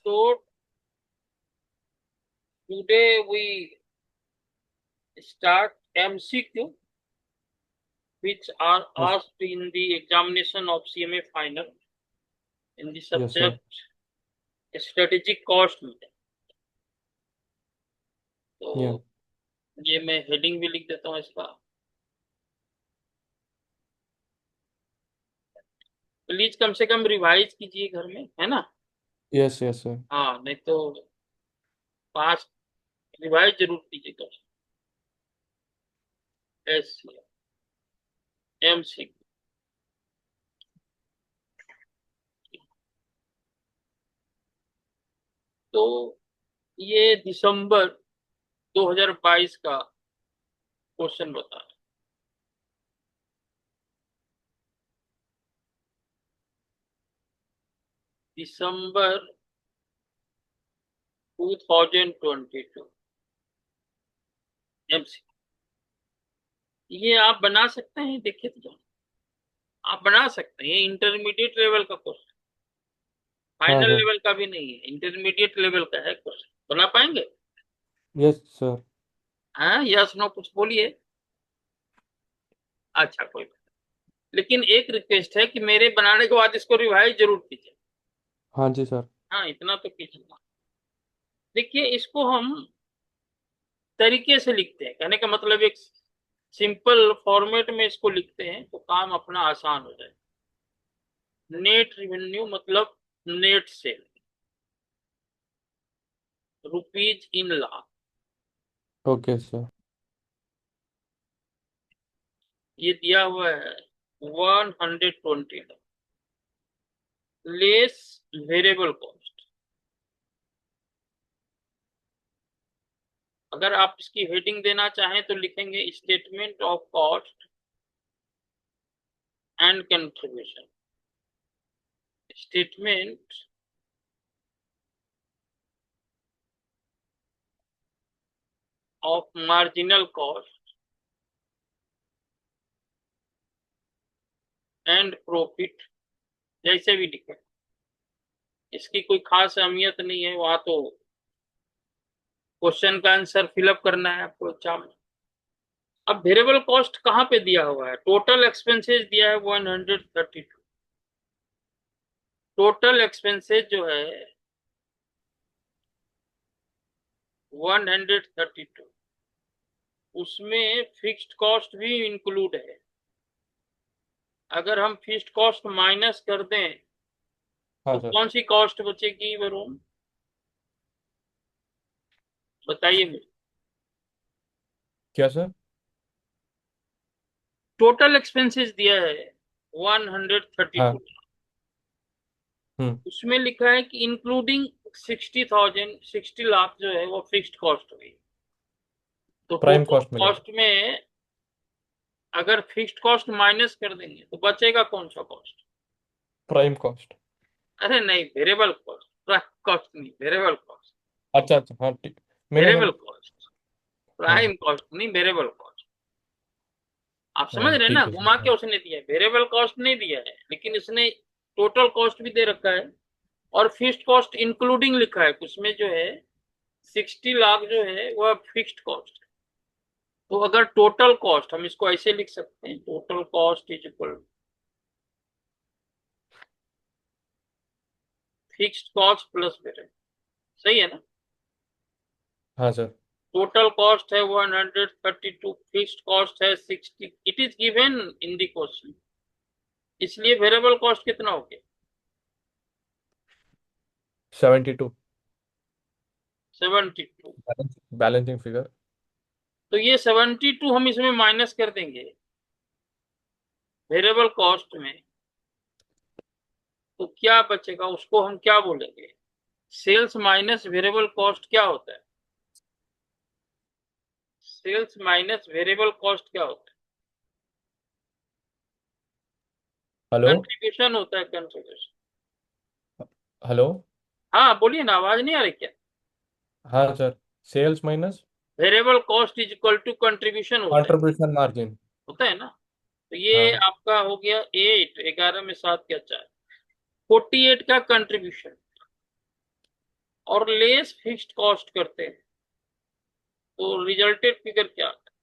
So today we start MCQ, which are Yes, asked in the examination of CMA final in the yes, sir. subject strategic cost में। तो Yeah. ये मैं heading भी लिख देता हूँ इसका। प्लीज कम से कम रिवाइज कीजिए घर में, है ना। Yes, yes, sir. हाँ, नहीं तो पास रिवाइज जरूर कीजिएगा। S MCQ। तो ये दिसंबर 2022 का क्वेश्चन बता रहा है। दिसंबर 2022 MCQ। ये आप बना सकते हैं, देखिए तो आप बना सकते हैं। इंटरमीडिएट लेवल का क्वेश्चन, हाँ फाइनल सर। लेवल का भी नहीं है, इंटरमीडिएट लेवल का है क्वेश्चन। बना पाएंगे? Yes sir. हाँ, यस नो कुछ बोलिए। अच्छा, कोई बात नहीं। लेकिन एक रिक्वेस्ट है कि मेरे बनाने के बाद इसको रिवाइज जरूर कीजिए। हाँ जी सर। हाँ, इतना तो कीजिए। देखिए, इसको हम तरीके से लिखते हैं, कहने का मतलब एक सिंपल फॉर्मेट में इसको लिखते हैं तो काम अपना आसान हो जाए। नेट रेवेन्यू मतलब net cell, rupees in lakh. Okay sir. ये दिया हुआ है 120 लेस वेरिएबल कॉस्ट। अगर आप इसकी हेडिंग देना चाहें तो लिखेंगे statement of cost and contribution. Statement of marginal cost and profit, जैसे भी लिखे। इसकी कोई खास अहमियत नहीं है, वहां तो क्वेश्चन का आंसर फिलअप करना है आपको एग्जाम में। अब वेरिएबल कॉस्ट कहाँ पे दिया हुआ है? टोटल एक्सपेंसेस दिया है 132। टोटल एक्सपेंसेस जो है 132, उसमें फिक्स्ड कॉस्ट भी इंक्लूड है। अगर हम फिक्स्ड कॉस्ट माइनस कर दें तो हाँ सर। कौन सी कॉस्ट बचेगी वरुण, बताइए मुझे। क्या सर? टोटल एक्सपेंसेस दिया है 132, हाँ। हम्म। उसमें लिखा है कि इंक्लूडिंग 60 लाख जो है वो फिक्स्ड कॉस्ट हुई। तो प्राइम टोटल कॉस्ट मिलेगा। कॉस्ट में अगर फिक्स्ड कॉस्ट माइनस कर देंगे तो बचेगा कौन सा कॉस्ट? Prime cost. अरे नहीं, वेरिएबल कॉस्ट। कॉस्ट नहीं, वेरिएबल कॉस्ट। अच्छा अच्छा, हाँ ठीक। मैंने वेरिएबल सर। कॉस्ट, हाँ प्राइम कॉस्ट नहीं, वेरिएबल कॉस्ट। आप समझ हाँ, रहे हैं ना, ठीक है सर, घुमा के हाँ। उसने दिया है। वेरिएबल कॉस्ट नहीं दिया है, लेकिन इसने टोटल कॉस्ट भी दे रखा है और फिक्स्ड कॉस्ट इंक्लूडिंग लिखा है। उसमें जो है 60 लाख जो है वह फिक्स्ड कॉस्ट। तो अगर टोटल कॉस्ट, हम इसको ऐसे लिख सकते हैं, total cost is equal fixed cost plus variable. सही है ना। हाँ सर। टोटल कॉस्ट है 132, फिक्स्ड कॉस्ट है 60, it is given in the question. इसलिए वेरिएबल कॉस्ट कितना हो गया? 72। 72। Balancing figure. तो ये 72 हम इसमें माइनस कर देंगे वेरिएबल कॉस्ट में, तो क्या बचेगा? उसको हम क्या बोलेंगे? सेल्स माइनस वेरिएबल कॉस्ट क्या होता है? सेल्स माइनस वेरिएबल कॉस्ट क्या होता है? हेलो। कंट्रीब्यूशन होता है, कंट्रीब्यूशन। हेलो। हाँ बोलिए ना, आवाज नहीं आ रही क्या? हाँ sir. Sales minus variable cost is equal to contribution होता है। Contribution margin. होता है ना। तो ये हाँ। आपका हो गया 8, 11 में 7 क्या 4, 48 का कंट्रीब्यूशन। और लेस फिक्स्ड कॉस्ट करते हैं तो रिजल्टेड फिगर क्या आता है?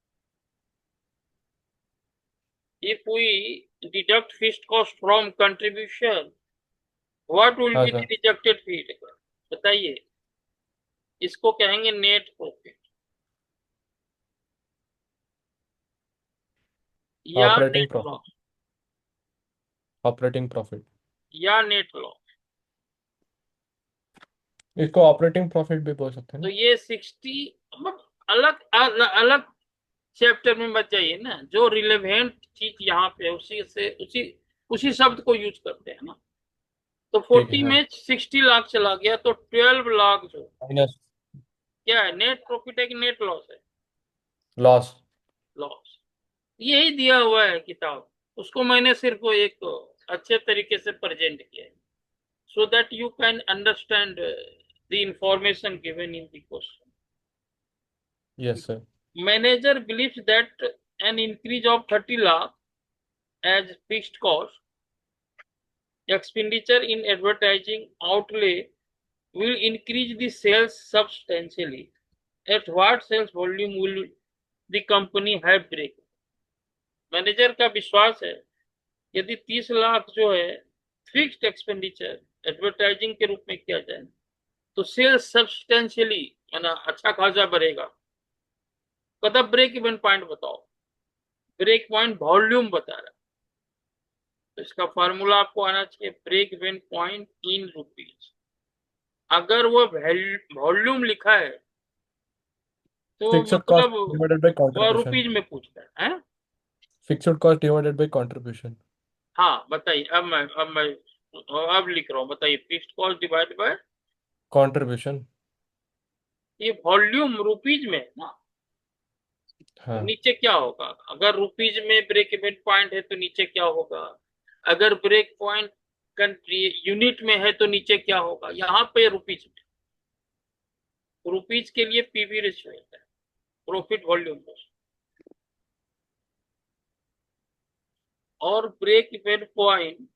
If we deduct fixed cost from contribution, what will हाँ be the sir. Rejected figure? बताइए। इसको कहेंगे नेट प्रॉफिट या operating net profit. Loss operating profit. या नेट लॉस। इसको ऑपरेटिंग प्रॉफिट भी बोल सकते हैं तो ना। ये 60, मतलब अलग अलग अलग चैप्टर में मत जाइए ना, जो रिलेवेंट चीज यहाँ पे है, उसी से उसी उसी शब्द को यूज करते हैं ना। तो ठीक है 40 हाँ। में 60 लाख चला गया तो 12 लाख जो माइनस। क्या है, नेट प्रॉफिट है कि नेट लॉस है? लॉस। लॉस। यही दिया हुआ है किताब, उसको मैंने सिर्फ वो एक अच्छे तरीके से प्रेजेंट किया है, so that you can understand the information given in the question. Yes sir. Manager believes that an increase of 30 lakh as fixed cost expenditure in advertising outlay will increase the sales substantially. At what sales volume will the company have break? Manager का विश्वास है यदि 30 लाख जो है fixed expenditure advertising के रूप में किया जाए तो सेल्स सब्सटेंशियली है ना अच्छा खासा बढ़ेगा। कदा ब्रेक इवन पॉइंट बताओ। ब्रेक पॉइंट वॉल्यूम बता रहा है, तो इसका फॉर्मूला आपको आना चाहिए break even point in rupees. अगर वो वॉल्यूम लिखा है तो फिक्स्ड कॉस्ट मतलब डिवाइडेड बाय वह कंट्रीब्यूशन। रुपीज में पूछता है, हैं? Fixed cost divided by contribution. हाँ बताइए। अब मैं अब लिख रहा हूँ, बताइए fixed cost divide by, contribution. ये वॉल्यूम रुपीज में है ना, तो हाँ। नीचे क्या होगा? अगर रुपीज में ब्रेक इवन पॉइंट है तो नीचे क्या होगा? अगर ब्रेक पॉइंट कंट्री यूनिट में है तो नीचे क्या होगा? यहाँ पे रुपीज में, रुपीज के लिए पीवी रेशियो होता है, प्रॉफिट वॉल्यूम रेशियो। और break even point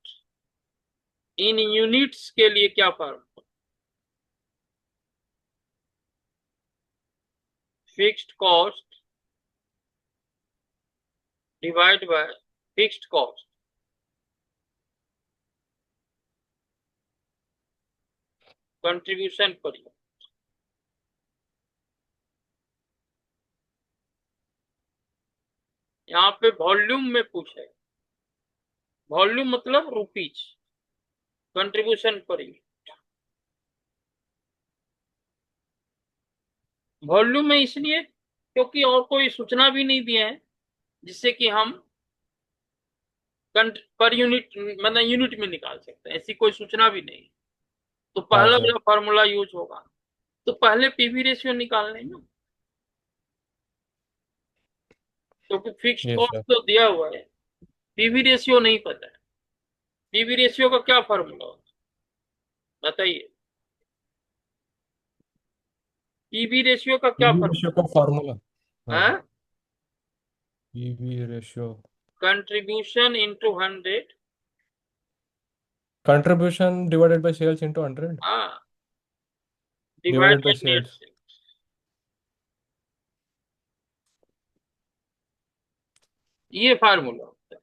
in units के लिए क्या formula? Fixed cost divide by fixed cost contribution per unit. यहाँ पे वॉल्यूम में पूछा है, वॉल्यूम मतलब rupees, contribution per unit. Volume में इसलिए क्योंकि और कोई सूचना भी नहीं दिया है जिससे कि हम पर यूनिट मतलब यूनिट में निकाल सकते हैं, ऐसी कोई सूचना भी नहीं। तो हाँ पहला सर। वाला फॉर्मूला यूज होगा। तो पहले पीवी रेशियो निकालने ना, क्योंकि फिक्स्ड यस कॉस्ट सर। तो दिया हुआ है, पीवी रेशियो नहीं पता है। पीवी रेशियो का क्या फॉर्मूला होगा बताइए? पीवी रेशियो का क्या पीवी रेशियो फॉर्मूला का फॉर्मूला। हाँ। है? PV ratio. Contribution into 100। Contribution divided by sales into 100। हाँ, divide divided by by net sales. Sales. ये फार्मूला होता है।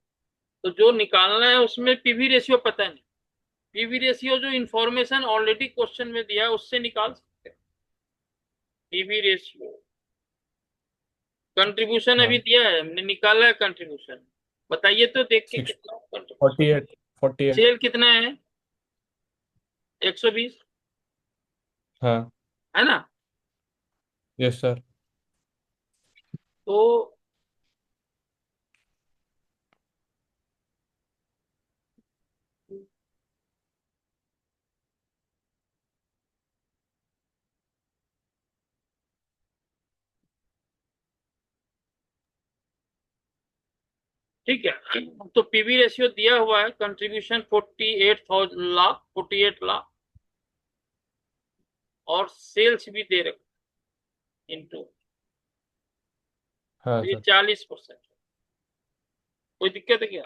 तो जो निकालना है उसमें पीवी रेशियो पता नहीं। पीवी रेशियो जो इंफॉर्मेशन ऑलरेडी क्वेश्चन में दिया है उससे निकाल सकते हैं। पीवी रेशियो कंट्रीब्यूशन अभी हाँ। दिया है, हमने निकाला है कंट्रीब्यूशन। बताइए तो देख के सिक्स। कितना कंट्रीब्यूशन। 48। 48। सेल कितना है? 120, हाँ। है ना? Yes sir. तो ठीक है, तो पीवी रेशियो दिया हुआ है कंट्रीब्यूशन 48,000 लाख, 48 लाख, और सेल्स भी दे रखा इनटू, हाँ तो ये सर। 40%। कोई दिक्कत है क्या?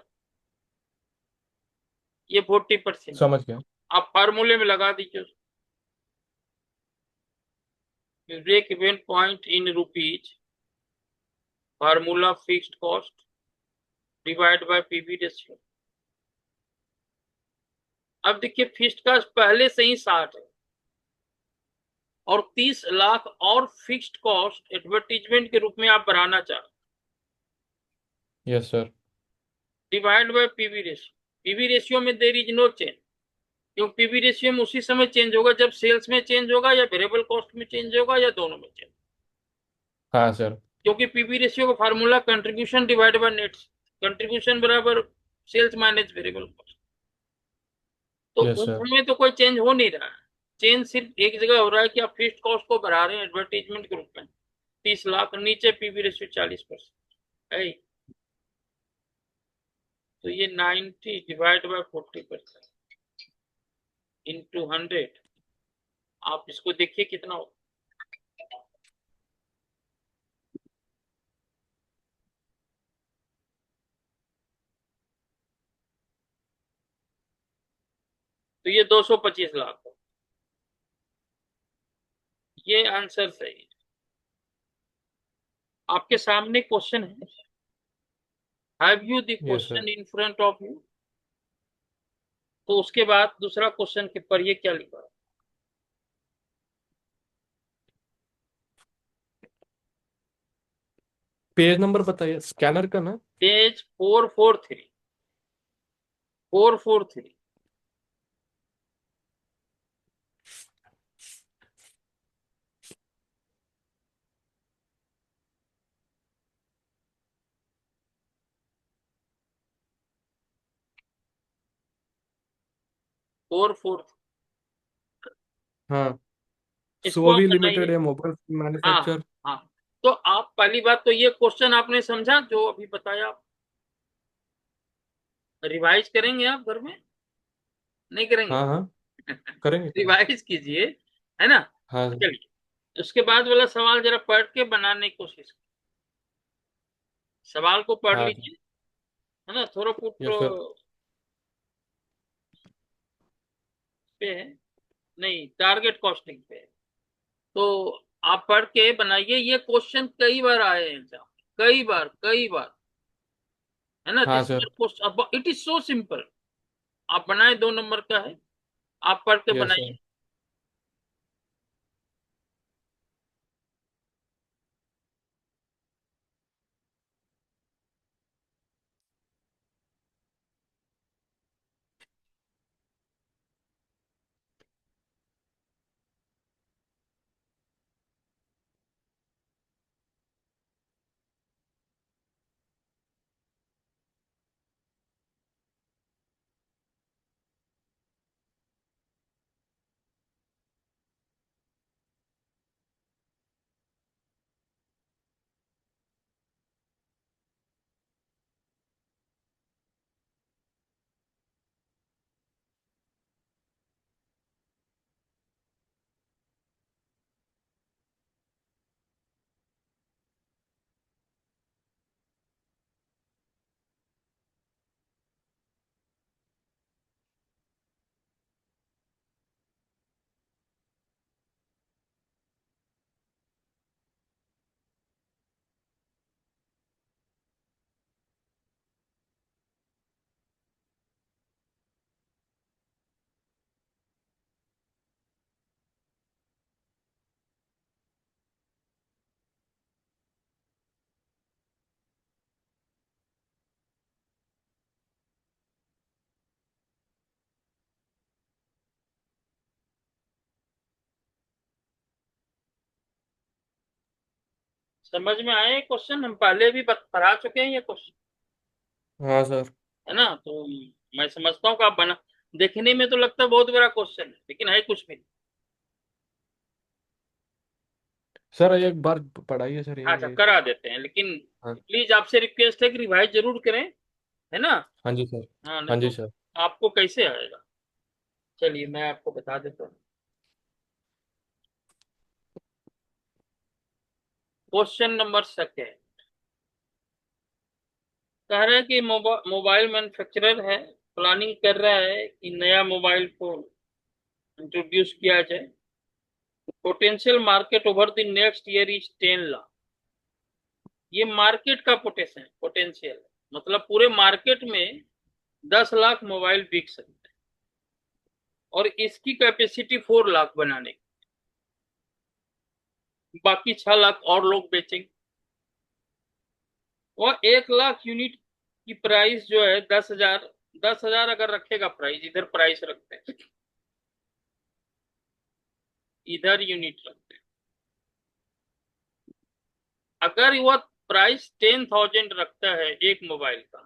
ये 40%। समझ गया। आप फार्मूले में लगा दीजिए उसको। Break even point in rupees, formula fixed cost divide by PV ratio. अब देखिए फिक्स्ड कॉस्ट पहले से ही 60 है और 30 लाख और फिक्स्ड कॉस्ट एडवर्टीजमेंट के रूप में आप बढ़ाना चाह, yes sir. Divide by PV ratio. PV ratio में देयर इज नो चेंज, क्योंकि पीवी रेशियो में उसी समय चेंज होगा जब सेल्स में चेंज होगा या वेरिएबल कॉस्ट में चेंज होगा या दोनों में चेंज, हाँ सर। क्योंकि पीवी रेशियो का formula contribution divide by net, contribution बराबर सेल्स माइनस वेरिएबल कॉस्ट। तो यस सर। उसमें तो कोई चेंज हो नहीं रहा है, चेंज सिर्फ एक जगह हो रहा है कि आप फिक्स्ड कॉस्ट को बढ़ा रहे हैं एडवर्टीजमेंट के रूप में 30 लाख, नीचे पीवी रेशियो 40% है। तो ये 90 डिवाइड बाय 40% इंटू 100, आप इसको देखिए कितना हो। तो ये 225 लाख हो। ये आंसर सही है। आपके सामने क्वेश्चन है, have you the yes sir. Question in front of you. तो उसके बाद दूसरा क्वेश्चन के पर ये क्या लिखा है, पेज नंबर बताइए स्कैनर का ना। पेज 443, 443। 443 हाँ। इसको आप सोवी लिमिटेड बनाइए। है मोबाइल हाँ मैन्युफैक्चर। हाँ। तो आप पहली बात तो ये क्वेश्चन आपने समझा जो अभी बताया, आप रिवाइज करेंगे आप घर में, नहीं करेंगे? हाँ हाँ करेंगे करेंगे। रिवाइज कीजिए, है ना? हाँ सर। चलिए उसके बाद वाला सवाल जरा पढ़ के बनाने की कोशिश, सवाल को पढ़ हाँ सर। लीजिए, है ना? थोड़ा पुट यस सर। पे है, नहीं टारगेट कॉस्टिंग पे है। तो आप पढ़ के बनाइए, ये क्वेश्चन कई बार आए हैं एग्जाम, कई बार, है ना? हाँ this sir. Question it is so simple. आप बनाए, 2 नंबर का है, आप पढ़ के यस सर। बनाइए। समझ में आए क्वेश्चन? हम पहले भी पढ़ा चुके हैं ये क्वेश्चन, हाँ सर। है ना? तो मैं समझता हूँ कि आप बना, देखने में तो लगता है बहुत बड़ा क्वेश्चन है, लेकिन है कुछ भी नहीं। सर एक बार पढ़ाइए सर अच्छा ये। करा देते हैं, लेकिन हाँ। प्लीज आपसे रिक्वेस्ट है कि रिवाइज जरूर करें, है ना? हाँ जी सर। हाँ, नहीं हाँ जी तो सर। आपको कैसे आएगा। चलिए मैं आपको बता देता हूँ। क्वेश्चन नंबर सेकेंड कह रहा है कि मोबाइल मैन्युफैक्चरर है, प्लानिंग कर रहा है कि नया मोबाइल फोन इंट्रोड्यूस किया जाए, potential market over the next year is 10 lakh. ये मार्केट का पोटेंशियल है, मतलब पूरे मार्केट में 10 लाख मोबाइल बिक सकते हैं, और इसकी कैपेसिटी 4 लाख बनाने की, बाकी 6 लाख और लोग बेचेंगे। वह 1 लाख यूनिट की प्राइस जो है 10,000, 10,000 अगर रखेगा प्राइस, इधर प्राइस रखते हैं, इधर यूनिट रखते हैं, अगर वह प्राइस 10,000 रखता है एक मोबाइल का,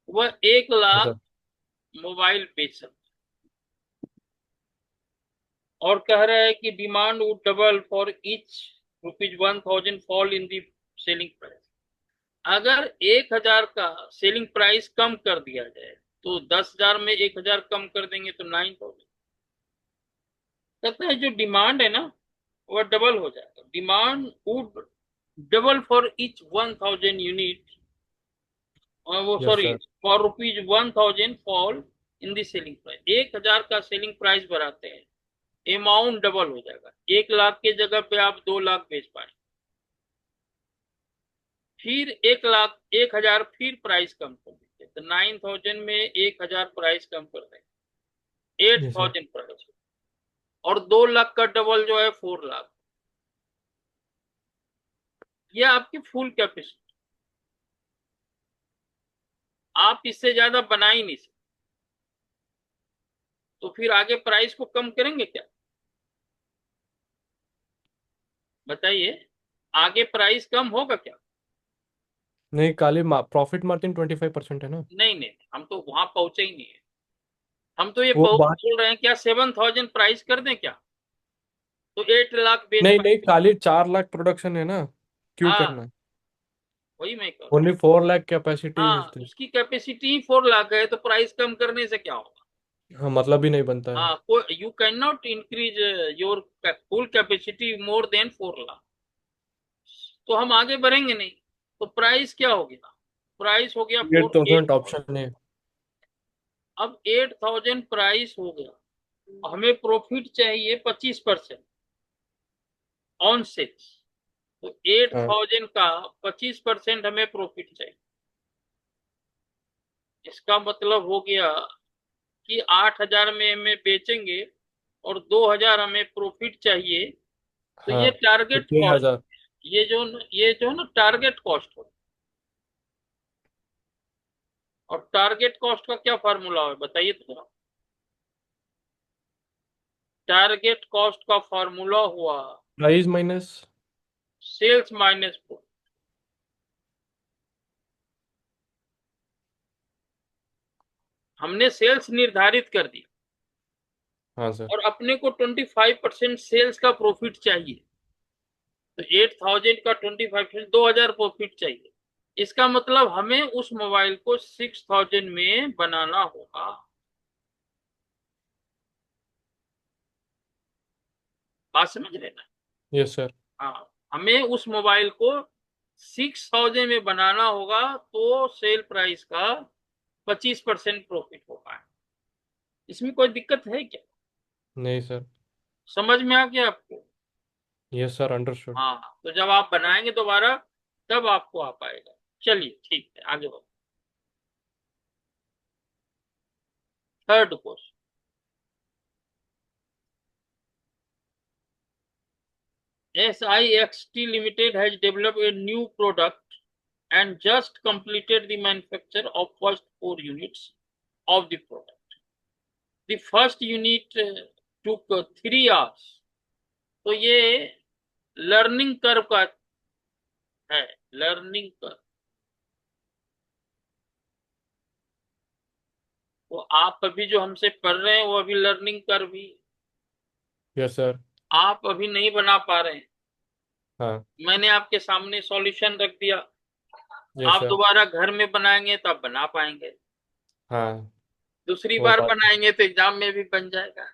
वह 1 लाख अच्छा। मोबाइल बेच सकता है। और कह रहा है कि demand would double for each ₹1,000 fall in the selling price. अगर 1,000 का सेलिंग प्राइस कम कर दिया जाए तो 10,000 में 1,000 कम कर देंगे तो 9,000। कहते हैं जो डिमांड है ना वह डबल हो जाएगा। Demand would double for each 1,000 unit, वो yes sorry, sir. For ₹1,000 fall in the selling price. 1,000 का सेलिंग प्राइस बढ़ाते हैं, अमाउंट डबल हो जाएगा। 1 लाख के जगह पे आप 2 लाख बेच पाए, फिर 1 लाख 1,000 फिर प्राइस कम कर देंगे तो 9,000 में 1,000 प्राइस कम कर देंगे, जी सर। 8,000 प्राइस। और 2 लाख का डबल जो है 4 लाख। ये आपकी फुल कैपेसिटी, आप इससे ज्यादा बना ही नहीं सकते। तो फिर आगे प्राइस को कम करेंगे क्या, बताइए, आगे प्राइस कम होगा क्या? नहीं, खाली प्रॉफिट मार्जिन 25% है ना। नहीं नहीं, हम तो वहां पहुंचे ही नहीं है। हम तो ये वो बात। बोल रहे हैं क्या 7,000 प्राइस कर दें क्या, तो 8 लाख बेच नहीं नहीं, पाएंगे। खाली 4 लाख प्रोडक्शन है ना, क्यों हाँ, करना है। वही मैं कह रहा हूँ। ओनली 4 लाख कैपेसिटी इज हाँ, दिस। उसकी कैपेसिटी ही 4 लाख है, तो प्राइस कम करने से क्या होगा? हाँ, मतलब ही नहीं बनता है। हाँ, you can not increase your full capacity more than 4 lakh. तो हम आगे बढ़ेंगे नहीं, तो प्राइस क्या हो गया, प्राइस हो गया 8,000 8,000। ऑप्शन है। अब 8,000 प्राइस हो गया, हमें प्रॉफिट चाहिए 25% ऑन सेल्स। तो हाँ 8,000 का 25% हमें प्रॉफिट चाहिए। इसका मतलब हो गया कि 8,000 में हमें बेचेंगे और 2,000 हमें प्रॉफिट चाहिए। तो हाँ, ये तो टारगेट छह कॉस्ट, हजार ये जो ना टारगेट कॉस्ट हो। और टारगेट कॉस्ट का क्या फार्मूला है बताइए तो जरा। टारगेट कॉस्ट का फार्मूला हुआ price minus. Sales minus profit. हमने सेल्स निर्धारित कर दी हाँ सर। और अपने को 25% सेल्स का प्रॉफिट चाहिए। तो 8,000 का 25%, 2,000 प्रॉफिट चाहिए। इसका मतलब हमें उस मोबाइल को 6,000 में बनाना होगा। बात समझ रहे ना? Yes sir. हाँ, हमें उस मोबाइल को 6,000 में बनाना होगा, तो सेल प्राइस का 25% प्रॉफिट होगा। इसमें कोई दिक्कत है क्या? नहीं सर। समझ में आ गया आपको? Yes sir, understood. हाँ, तो जब आप बनाएंगे दोबारा तब आपको आ पाएगा। चलिए ठीक है, आगे बढ़ो। Third question. SIXT Limited has developed a new product and just completed the manufacture of first 4 units of the product. The first unit took 3 hours. तो ये लर्निंग कर्व का है, लर्निंग कर्व। वो आप अभी जो हमसे पढ़ रहे हैं वो अभी लर्निंग कर्व ही, यस सर। आप अभी नहीं बना पा रहे हैं। हाँ। मैंने आपके सामने सॉल्यूशन रख दिया, यस आप सर। दोबारा घर में बनाएंगे तब बना पाएंगे, हाँ, दूसरी वो बार बात। बनाएंगे तो एग्जाम में भी बन जाएगा।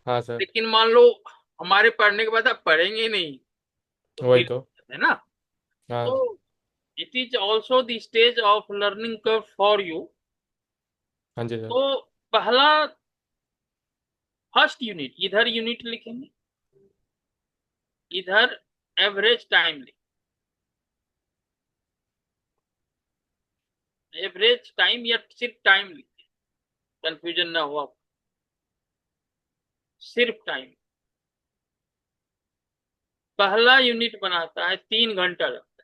हाँ सर। लेकिन मान लो हमारे पढ़ने के बाद आप पढ़ेंगे नहीं, तो वही फिर तो। है ना। तो हाँ। It is also the stage of learning curve for you. हाँ जी सर। तो पहला फर्स्ट यूनिट, इधर यूनिट लिखेंगे, इधर एवरेज टाइम लिख, एवरेज टाइम या सिर्फ टाइम लिखिए, कंफ्यूजन ना हुआ, सिर्फ टाइम। पहला यूनिट बनाता है 3 घंटा लगता है।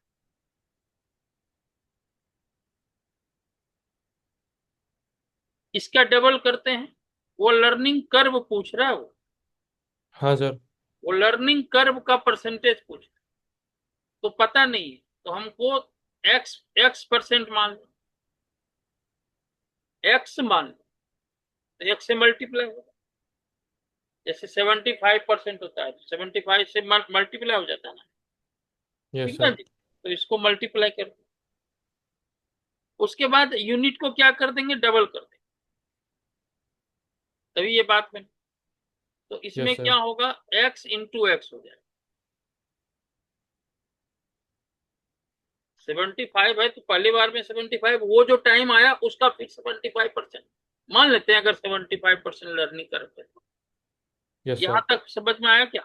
इसका डबल करते हैं, वो लर्निंग कर्व पूछ रहा है, हाँ सर। वो लर्निंग कर्व का परसेंटेज पूछ रहा है, तो पता नहीं है, तो हमको एक्स एक्स परसेंट मान लो, एक्स मान लो, तो एक्स से मल्टीप्लाई होगा। जैसे 75% होता है, तो 75 से मल्टीप्लाई हो जाता है ना, यस ठीक ना सर। जी। तो इसको मल्टीप्लाई कर दो, उसके बाद यूनिट को क्या कर देंगे, डबल कर देंगे, तभी ये बात बनी। तो इसमें यस क्या सर। होगा, एक्स इंटू एक्स हो जाएगा। 75 है तो पहली बार में 75, वो जो टाइम आया उसका फिर 75% मान लेते हैं, अगर 75% लर्निंग करते हैं। यस यहां सर। तक समझ में आया क्या?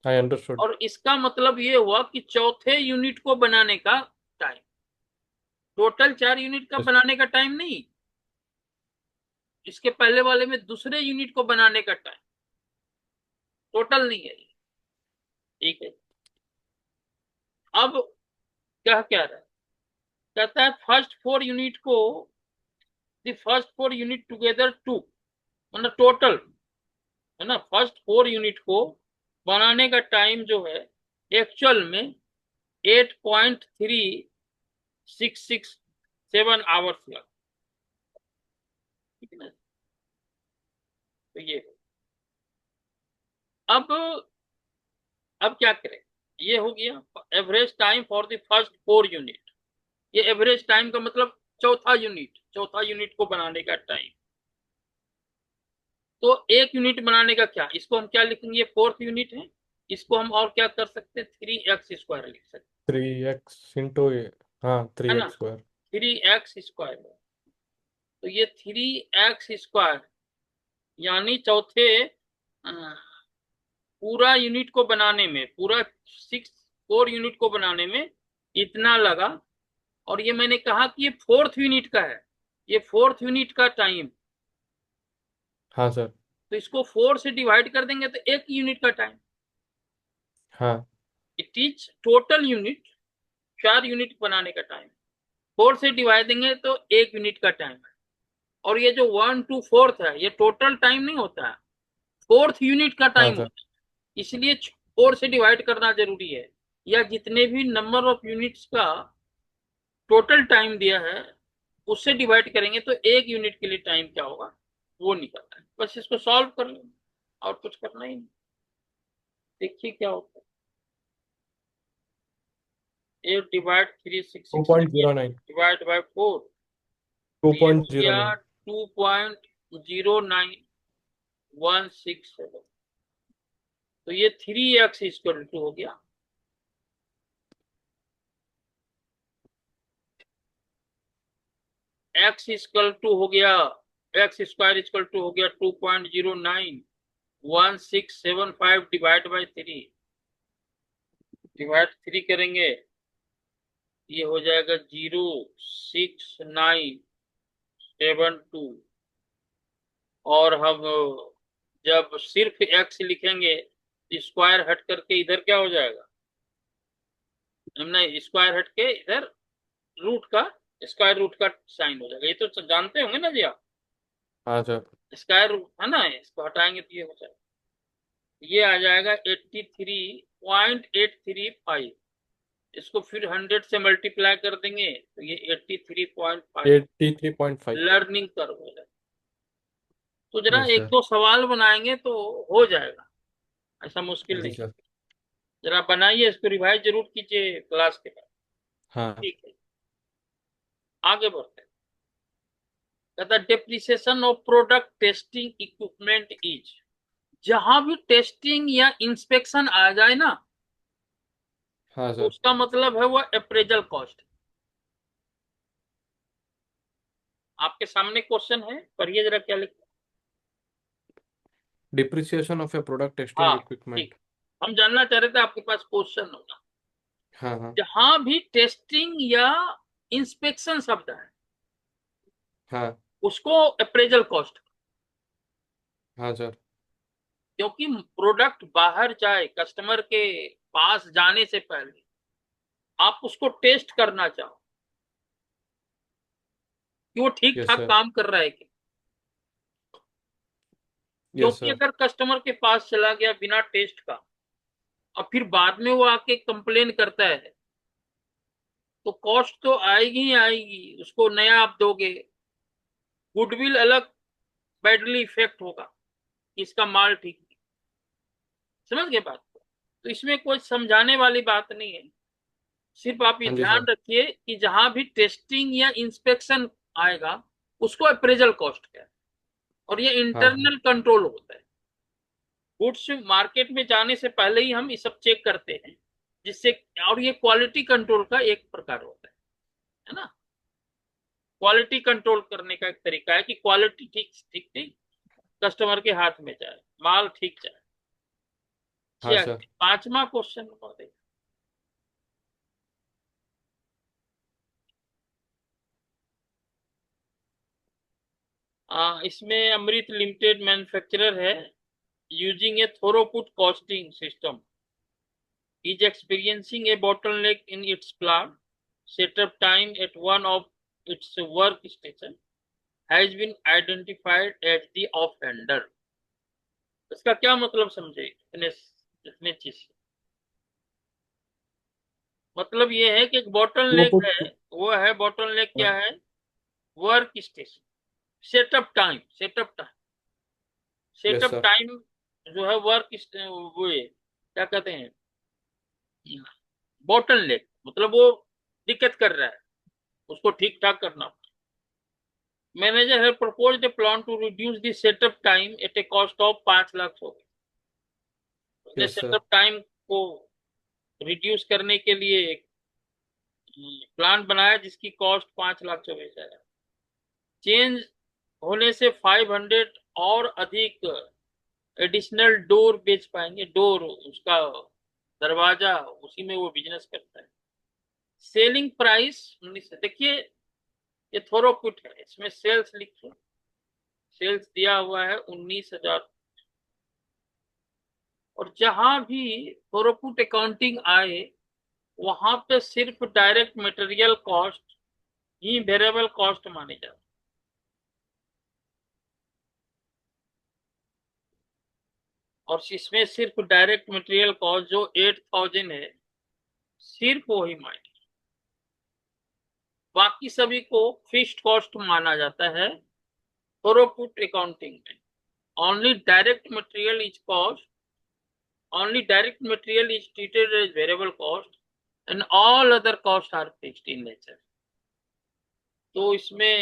I understood. और इसका मतलब ये हुआ कि चौथे यूनिट को बनाने का टाइम, टोटल 4 यूनिट का यस। बनाने का टाइम नहीं, इसके पहले वाले में दूसरे यूनिट को बनाने का टाइम, टोटल नहीं है ये, ठीक है। अब क्या रहा है, कहता है फर्स्ट 4 यूनिट को, द फर्स्ट 4 यूनिट टुगेदर 2, मतलब टोटल, है ना, फर्स्ट 4 यूनिट को बनाने का टाइम जो है एक्चुअल में 8.3667 आवर्स लगा, ठीक है ना। तो ये अब अब क्या करें, ये हो गया average time for the first 4 unit. ये एवरेज टाइम का मतलब चौथा यूनिट को बनाने का टाइम। तो एक यूनिट बनाने का क्या, इसको हम क्या लिखेंगे, फोर्थ यूनिट है, इसको हम और क्या कर सकते हैं, 3x² लिख सकते 3x इंटू, हाँ हैं, थ्री है ना, एक्स स्क्वायर 3x²। तो ये 3x² यानी चौथे पूरा यूनिट को बनाने में, पूरा 4 यूनिट को बनाने में इतना लगा। और ये मैंने कहा कि ये फोर्थ यूनिट का है, ये फोर्थ यूनिट का टाइम, हाँ सर। तो इसको 4 से डिवाइड कर देंगे तो 1 यूनिट का टाइम। हाँ it is total unit, 4 unit बनाने का टाइम, 4 से डिवाइड देंगे तो 1 यूनिट का टाइम है। और ये जो 1 to 4 है, ये टोटल टाइम नहीं होता है, फोर्थ यूनिट का हाँ टाइम सर। होता है, इसलिए 4 से डिवाइड करना जरूरी है। या जितने भी नंबर ऑफ यूनिट्स का टोटल टाइम दिया है उससे डिवाइड करेंगे तो 1 यूनिट के लिए टाइम क्या होगा वो निकलता है। बस इसको सॉल्व कर लो, और कुछ करना ही नहीं। देखिए क्या होता है, 8 डिवाइड 2.09। डिवाइड बाय 4, टू तो ये हो पॉइंट जीरो गया नाइन 2.09167। तो ये 3x इक्वल टू हो गया, x इक्वल टू हो गया, x² इक्वल टू हो गया 2.09167 डिवाइड बाय 3, डिवाइड 3 करेंगे, ये हो जाएगा 06972। और हम जब सिर्फ x लिखेंगे तो स्क्वायर हट करके इधर क्या हो जाएगा, हमने स्क्वायर हट के इधर रूट का, स्क्वायर रूट का साइन हो जाएगा, ये तो जानते होंगे ना जी आप, हाँ सर। स्क्वायर रूट है ना, इसको हटाएंगे तो ये हो जाएगा, ये आ जाएगा 83.835। इसको फिर 100 से मल्टीप्लाई कर देंगे तो ये 83.5 83.5। लर्निंग कर्व हो जाएगा। तो जरा यस एक सर। दो सवाल बनाएंगे तो हो जाएगा, ऐसा मुश्किल जी नहीं। सर। जरा बनाइए, इसको रिवाइज जरूर कीजिए क्लास के बाद, हाँ ठीक है। आगे बढ़ते हैं, कहता depreciation of product testing equipment is, जहां भी टेस्टिंग या इंस्पेक्शन आ जाए ना, हाँ तो सर। उसका मतलब है वो अप्रेजल कॉस्ट। आपके सामने क्वेश्चन है, पढ़िए जरा क्या लिखा। Depreciation of A product testing हाँ इक्विपमेंट। ठीक, हम जानना चाह रहे थे आपके पास क्वेश्चन होगा। हाँ हाँ जहां भी टेस्टिंग या इंस्पेक्शन शब्द है हाँ उसको अप्रेजल कॉस्ट, हाँ सर। क्योंकि प्रोडक्ट बाहर जाए कस्टमर के पास जाने से पहले आप उसको टेस्ट करना चाहो कि वो ठीक यस ठाक सर। काम कर रहा है कि, यस क्योंकि सर। अगर कस्टमर के पास चला गया बिना टेस्ट का और फिर बाद में वो आके कंप्लेन करता है तो कॉस्ट तो आएगी ही आएगी, उसको नया आप दोगे, गुडविल अलग बैडली इफेक्ट होगा कि इसका माल ठीक नहीं। समझ गए बात को? तो इसमें कोई समझाने वाली बात नहीं है, सिर्फ आप ये हाँ जी ध्यान सर। रखिए कि जहां भी टेस्टिंग या इंस्पेक्शन आएगा उसको अप्रेजल कॉस्ट कहते हैं, और ये हाँ हाँ। इंटरनल कंट्रोल होता है। गुड्स मार्केट में जाने से पहले ही हम ये सब चेक करते हैं जिससे, और ये क्वालिटी कंट्रोल का एक प्रकार होता है ना। क्वालिटी कंट्रोल करने का एक तरीका है कि क्वालिटी ठीक ठीक ठीक कस्टमर के हाथ में जाए, माल ठीक जाए। हाँ चलिए सर। पांचवा क्वेश्चन बताइए। इसमें अमृत लिमिटेड मैन्युफैक्चरर है, using a throughput costing system is experiencing a bottleneck in its plant. Setup time at one of its workstation has been identified as the offender. इसका क्या मतलब समझे इतने इतने चीज से? मतलब ये है कि एक बॉटल नेक थ्रूपुट। है, वो है बॉटल नेक क्या हाँ। है, work station, setup time, setup time, yes setup sir. Time जो है वर्क, वो ये क्या कहते हैं, बॉटल नेक मतलब वो दिक्कत कर रहा है, उसको ठीक ठाक करना। Manager has proposed a plan to reduce the setup time at a cost of 5 lakh रुपए। उसने यस सर। सेटअप टाइम को रिड्यूस करने के लिए एक प्लान बनाया जिसकी कॉस्ट 5 लाख रुपए है। चेंज होने से 500 और अधिक एडिशनल डोर बेच पाएंगे, डोर उसका दरवाजा, उसी में वो बिजनेस करता है। सेलिंग प्राइस 19, देखिए ये थोरोपुट है, इसमें सेल्स लिखिए, सेल्स दिया हुआ है 19,000। और जहां भी थोरोपुट अकाउंटिंग आए वहां पे सिर्फ डायरेक्ट मटेरियल कॉस्ट ही वेरिएबल कॉस्ट माने जाते। और इसमें सिर्फ डायरेक्ट मटेरियल कॉस्ट जो 8,000 है सिर्फ वही माने, बाकी सभी को फिक्स्ड कॉस्ट माना जाता है थोरोपुट अकाउंटिंग में। Only direct material is cost, only direct material is treated as variable cost and all other costs are fixed in nature। तो इसमें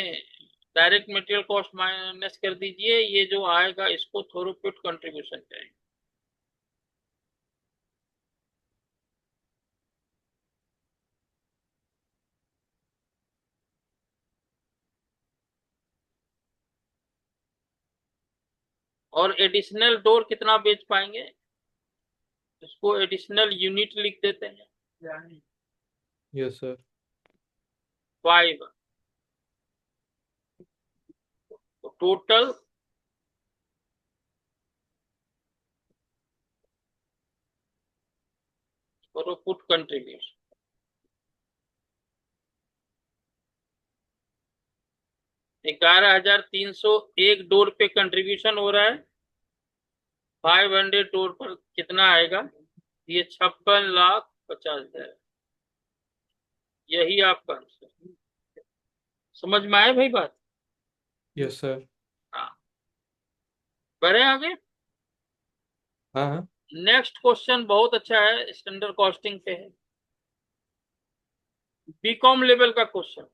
डायरेक्ट मटेरियल कॉस्ट माइनस कर दीजिए, ये जो आएगा इसको थोरोपुट कंट्रीब्यूशन करेंगे। और एडिशनल डोर कितना बेच पाएंगे, इसको एडिशनल यूनिट लिख देते हैं, yes sir. 5। Total throughput contribution 11,301 डोर पे कंट्रीब्यूशन हो रहा है। 500 डोर पर कितना आएगा, ये 56,50,000। यही आपका आंसर। समझ में आए भाई बात? Yes sir. हाँ, बढ़े आगे। हाँ हाँ। नेक्स्ट क्वेश्चन बहुत अच्छा है, स्टैंडर्ड कॉस्टिंग पे है, बीकॉम लेवल का क्वेश्चन।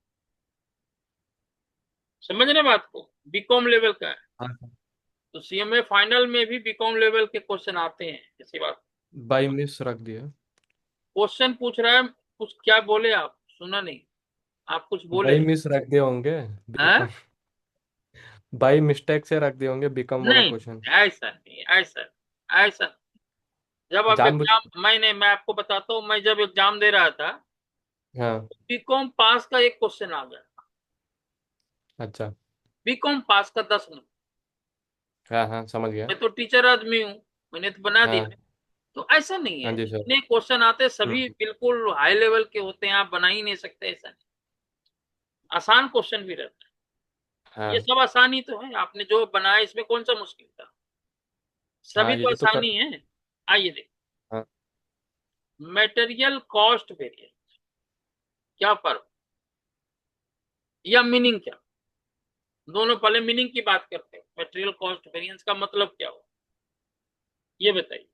समझ रहे बात को, बीकॉम लेवल का है। हाँ हाँ। तो सीएमए फाइनल में भी बीकॉम लेवल के क्वेश्चन आते हैं, ऐसी बात। बाई मिस रख दिया। क्वेश्चन पूछ रहा है, कुछ क्या बोले आप, सुना नहीं, आप कुछ बोले? बाई मिस रख दिए होंगे। हैं? बीकॉम। बाई मिस्टेक से रख दिए होंगे बीकॉम वाला नहीं, क्वेश्चन। ऐसा नहीं, ऐसा ऐसा जब आप जानबूझ एग्जाम, मैं आपको बताता हूँ, मैं जब एग्जाम दे रहा था, हाँ बीकॉम पास का एक क्वेश्चन आ गया। अच्छा बीकॉम पास का 10 नंबर। हाँ हाँ समझ गया मैं तो टीचर आदमी हूँ, मैंने तो बना दिया। हाँ तो ऐसा नहीं हाँ है, जी सर जितने क्वेश्चन आते हैं सभी हम्म, बिल्कुल हाई लेवल के होते हैं, आप बना ही नहीं सकते, ऐसा नहीं। आसान क्वेश्चन भी रहता है, ये हाँ सब आसान ही तो है। आपने जो बनाया इसमें कौन सा मुश्किल था, हाँ सभी तो ये तो कर आसानी है। आइए देखिए, हाँ मटेरियल कॉस्ट वेरिएंस क्या फर्क या मीनिंग क्या, दोनों। पहले मीनिंग की बात करते हैं, मटेरियल कॉस्ट वेरिएंस का मतलब क्या हो, ये बताइए।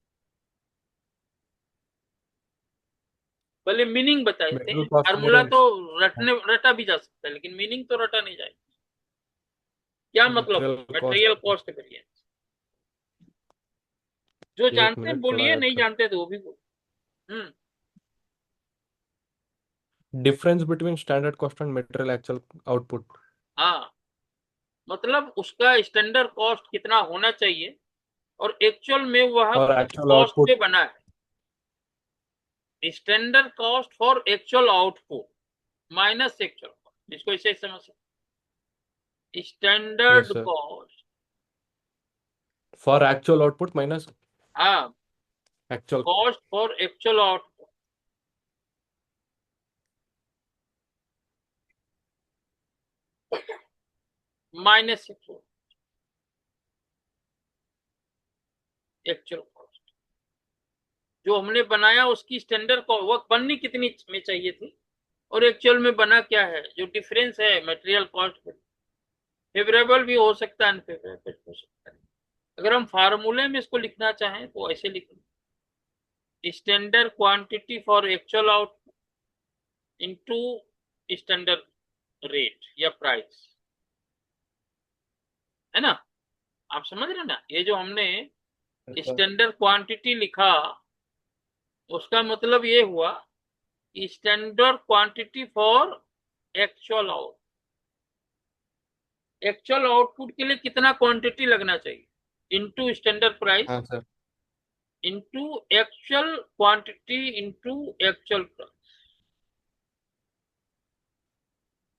पहले मीनिंग बताते मेटेरियल हैं, कॉस्ट फार्मूला तो वेरिएंस रटा भी जा सकता है, लेकिन मीनिंग तो रटा नहीं जाएगा। क्या मतलब material material cost cost variance, जो एक जानते हैं मिनट थोड़ा बोलिए, याद नहीं कर जानते तो वो भी बोलिए। Difference between standard cost and material actual output हाँ, मतलब उसका स्टैंडर्ड कॉस्ट कितना होना चाहिए और एक्चुअल में वह और किस एक्चुअल कॉस्ट पे आउटपुट बना है। Standard cost for actual output minus actual cost, इसको इसे समझ सकते। Yes standard sir cost, for actual output minus हाँ, actual cost for actual output minus actual cost. जो हमने बनाया उसकी स्टैंडर्ड वो बननी कितनी में चाहिए थी और एक्चुअल में बना क्या है, जो डिफरेंस है मटेरियल कॉस्ट में, फेवरेबल भी हो सकता है, अनफेवरेबल हो सकता है। अगर हम फार्मूले में इसको लिखना चाहें तो ऐसे लिखें, standard quantity for actual output into standard rate या प्राइस, है ना। आप समझ रहे हैं ना, ये जो हमने स्टैंडर्ड क्वांटिटी लिखा, उसका मतलब ये हुआ कि standard quantity for actual out, actual output के लिए कितना क्वांटिटी लगना चाहिए इनटू स्टैंडर्ड प्राइस हाँ sir into actual quantity into actual price.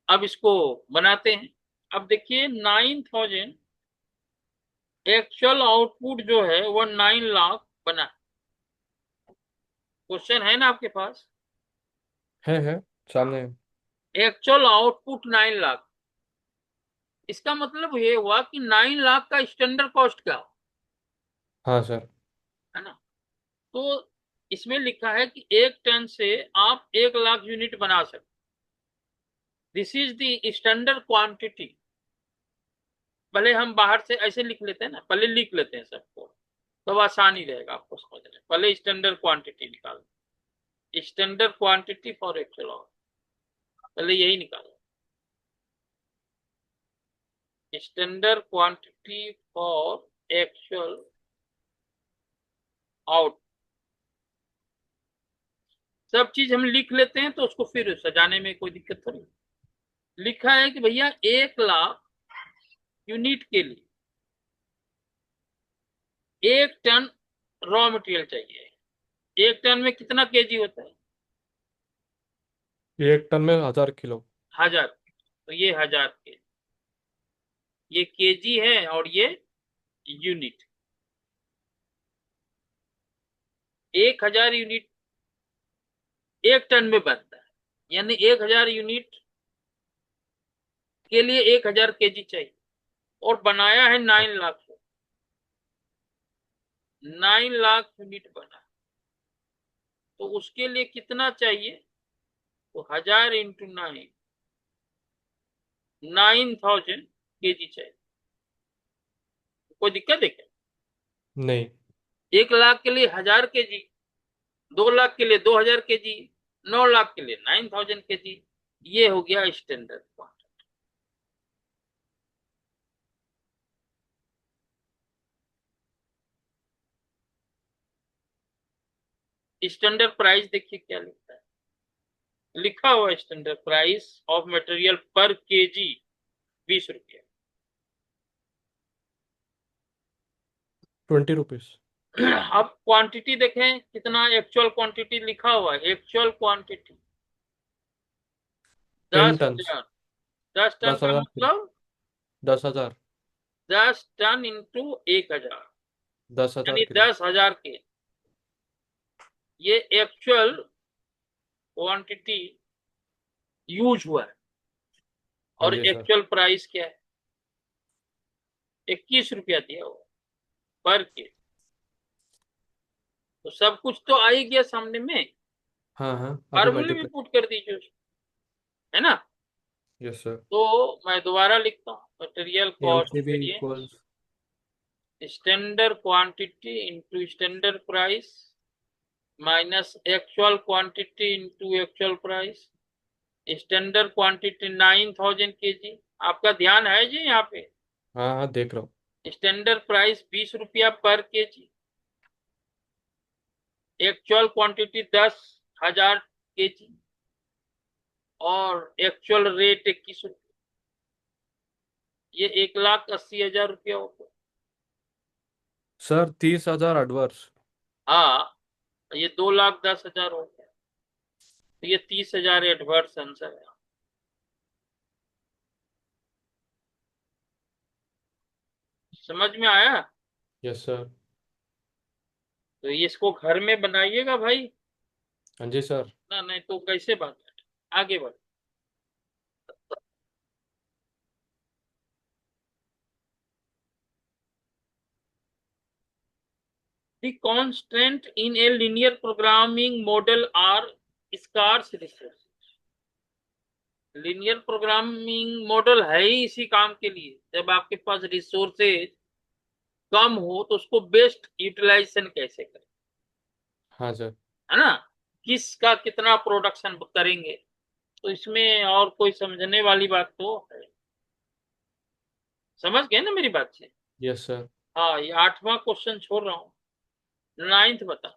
अब इसको बनाते हैं। अब देखिए 9,000 एक्चुअल आउटपुट जो है वो 9 लाख बना। क्वेश्चन है ना आपके पास, है सामने है। एक्चुअल आउटपुट 9 लाख, इसका मतलब ये हुआ कि 9 लाख का स्टैंडर्ड कॉस्ट क्या हो, हाँ सर है ना। तो इसमें लिखा है कि 1 टन से आप 1 लाख यूनिट बना सकते, this is the standard quantity. पहले हम बाहर से ऐसे लिख लेते हैं ना, पहले लिख लेते हैं सबको, तो आसानी रहेगा आपको समझने। पहले स्टैंडर्ड क्वांटिटी निकालो, standard quantity for actual out, पहले यही निकालो, standard quantity for actual out. सब चीज हम लिख लेते हैं तो उसको फिर सजाने में कोई दिक्कत थोड़ी। लिखा है कि भैया 1 लाख यूनिट के लिए 1 टन रॉ मटेरियल चाहिए। 1 टन में कितना केजी होता है, 1 टन में 1000 किलो 1000। तो ये 1000 के, ये केजी है और ये यूनिट। 1000 यूनिट 1 टन में बनता है, यानी 1000 यूनिट के लिए 1000 केजी चाहिए, और बनाया है 9 लाख। 9 लाख यूनिट बना, तो उसके लिए कितना चाहिए, तो 1000 × 9, 9,000 केजी चाहिए। कोई दिक्कत है क्या, नहीं 1 लाख के लिए 1000 केजी, 2 लाख के लिए 2000 केजी, 9 लाख के लिए 9,000 केजी। ये हो गया स्टैंडर्ड क्वांटिटी। स्टैंडर्ड प्राइस देखिए क्या लिखता है, लिखा हुआ स्टैंडर्ड प्राइस ऑफ मटेरियल पर केजी 20 रुपये। 20 रुपीज अब क्वांटिटी देखें कितना एक्चुअल क्वांटिटी लिखा हुआ है, एक्चुअल क्वांटिटी 10 टन। 10,000। 10 टन का 10,000 किलो। मतलब 10,000। 10 टन इंटू 1,000, 10,000 यानी किलो। 10,000 के। ये एक्चुअल क्वांटिटी यूज हुआ है। हाँ और जी सर। एक्चुअल प्राइस क्या है? 21 रुपया दिया हुआ पर के। तो सब कुछ तो आ ही गया सामने में, हाँ हाँ, अभी फार्मूले भी मल्टीप्लाई। पुट कर दीजिए उसको, है ना। Yes sir. तो मैं दोबारा लिखता हूँ, material cost MCB variance equals. Standard quantity into standard price minus actual quantity into actual price. Standard quantity 9,000 KG. आपका ध्यान है जी यहाँ पे। हाँ हाँ, देख रहा हूँ। स्टैंडर्ड प्राइस 20 रुपया पर केजी। एक्चुअल क्वांटिटी 10,000 केजी और एक्चुअल रेट 21 रुपया। ये 1,80,000 रुपया हो गया। Sir 30,000 adverse. हाँ, ये 2,10,000 हो गया। तो ये 30,000 एडवर्स आंसर है। समझ में आया? Yes sir. तो इसको घर में बनाइएगा भाई, हाँ जी सर। ना नहीं तो कैसे बात है। आगे बढ़। The constant in a linear programming model are scarce resources। Linear programming model है ही इसी काम के लिए। जब आपके पास रिसोर्सेज कम हो तो उसको बेस्ट यूटिलाइजेशन कैसे करें, हाँ सर। है ना। किसका कितना प्रोडक्शन करेंगे। तो इसमें और कोई समझने वाली बात तो है। समझ गए ना मेरी बात से। Yes sir. हाँ, ये 8वां क्वेश्चन छोड़ रहा हूँ। 9th बता।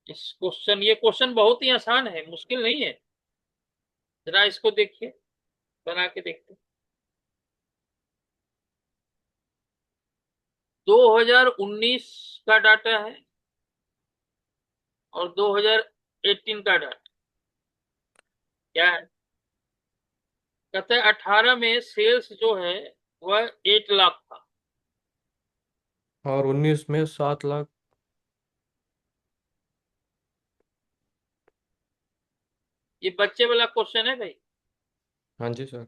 ये क्वेश्चन बहुत ही आसान है, मुश्किल नहीं है। जरा इसको देखिए, बना के देखते। 2019 का डाटा है और 2018 का डाटा। क्या है? कहते हैं 18 में सेल्स जो है वह 8 लाख था। और 19 में 7 लाख। ये बच्चे वाला क्वेश्चन है भाई, हाँ जी सर।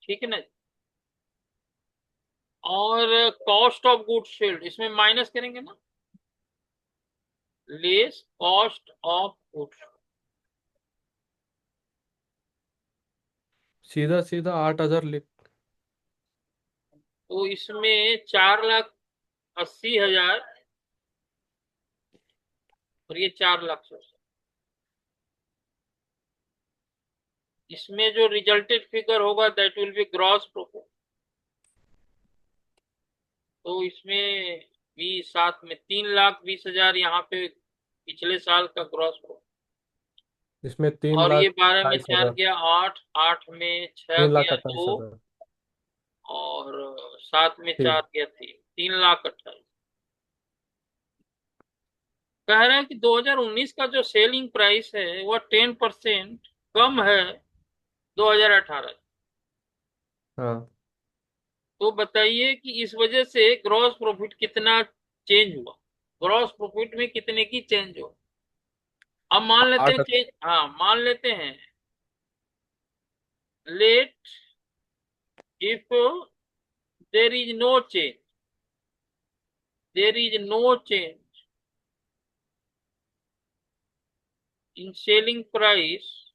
ठीक है ना। और कॉस्ट ऑफ गुड्स सोल्ड इसमें माइनस करेंगे ना, लेस कॉस्ट ऑफ गुड्स। सीधा सीधा 8,000 लिख। तो इसमें 4,80,000 और ये 4,00,000। इसमें जो रिजल्टेड फिगर होगा that will be gross profit. तो इसमें भी साथ में 3,20,000 यहाँ पे पिछले साल का ग्रॉस प्रॉफिट। इसमें तीन और लाख ये 12 में अट्ठाईस 4 हजार गया 8, 8 में 6 तीन लाख गया अट्ठाईस 2 हजार और 7 में तीन। 4 गया 3, 3,28,000। कह रहे हैं कि 2019 का जो सेलिंग प्राइस है वह 10% कम है 2018। हाँ। तो बताइए कि इस वजह से ग्रॉस प्रॉफिट कितना चेंज हुआ, ग्रॉस प्रॉफिट में कितने की चेंज हुआ। अब मान लेते हैं 8। कि हाँ मान लेते हैं, let if there is no change, there is no change in selling price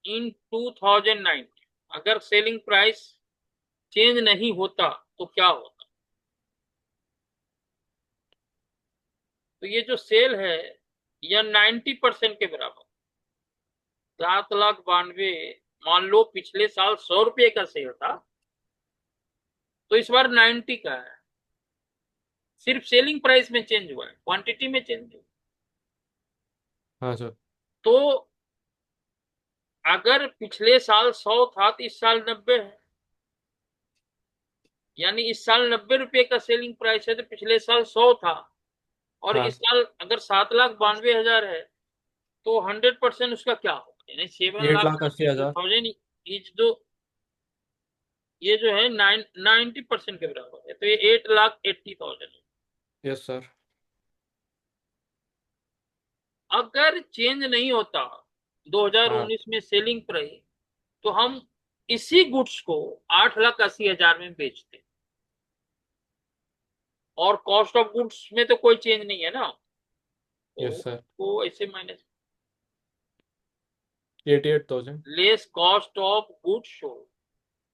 in 2019। अगर सेलिंग प्राइस चेंज नहीं होता तो क्या होता। तो ये जो सेल है यह 90% के बराबर, 7,92,000। मान लो पिछले साल 100 रुपये का सेल था, तो इस बार 90 का है। सिर्फ सेलिंग प्राइस में चेंज हुआ है, क्वांटिटी में चेंज हुआ। हाँ सर। तो अगर पिछले साल 100 था तो इस साल 90 है, यानी इस साल 90 रुपए का सेलिंग प्राइस है, तो पिछले साल 100 था, और हाँ, इस साल अगर 7,92,000 है, तो 100% उसका क्या होगा, यानी सेवन एट लाख लाख अस्सी हजार थाउजेंड इज जो, ये जो है 90% के बराबर है, तो ये 8,80,000 है। Yes sir. अगर चेंज नहीं होता हाँ 2019 में सेलिंग प्राइस, तो हम इसी गुड्स को 8,80,000 में बेचते, और कॉस्ट ऑफ गुड्स में तो कोई चेंज नहीं है ना, तो यस सर। वो ऐसे minus, 88,000। Less cost of goods sold,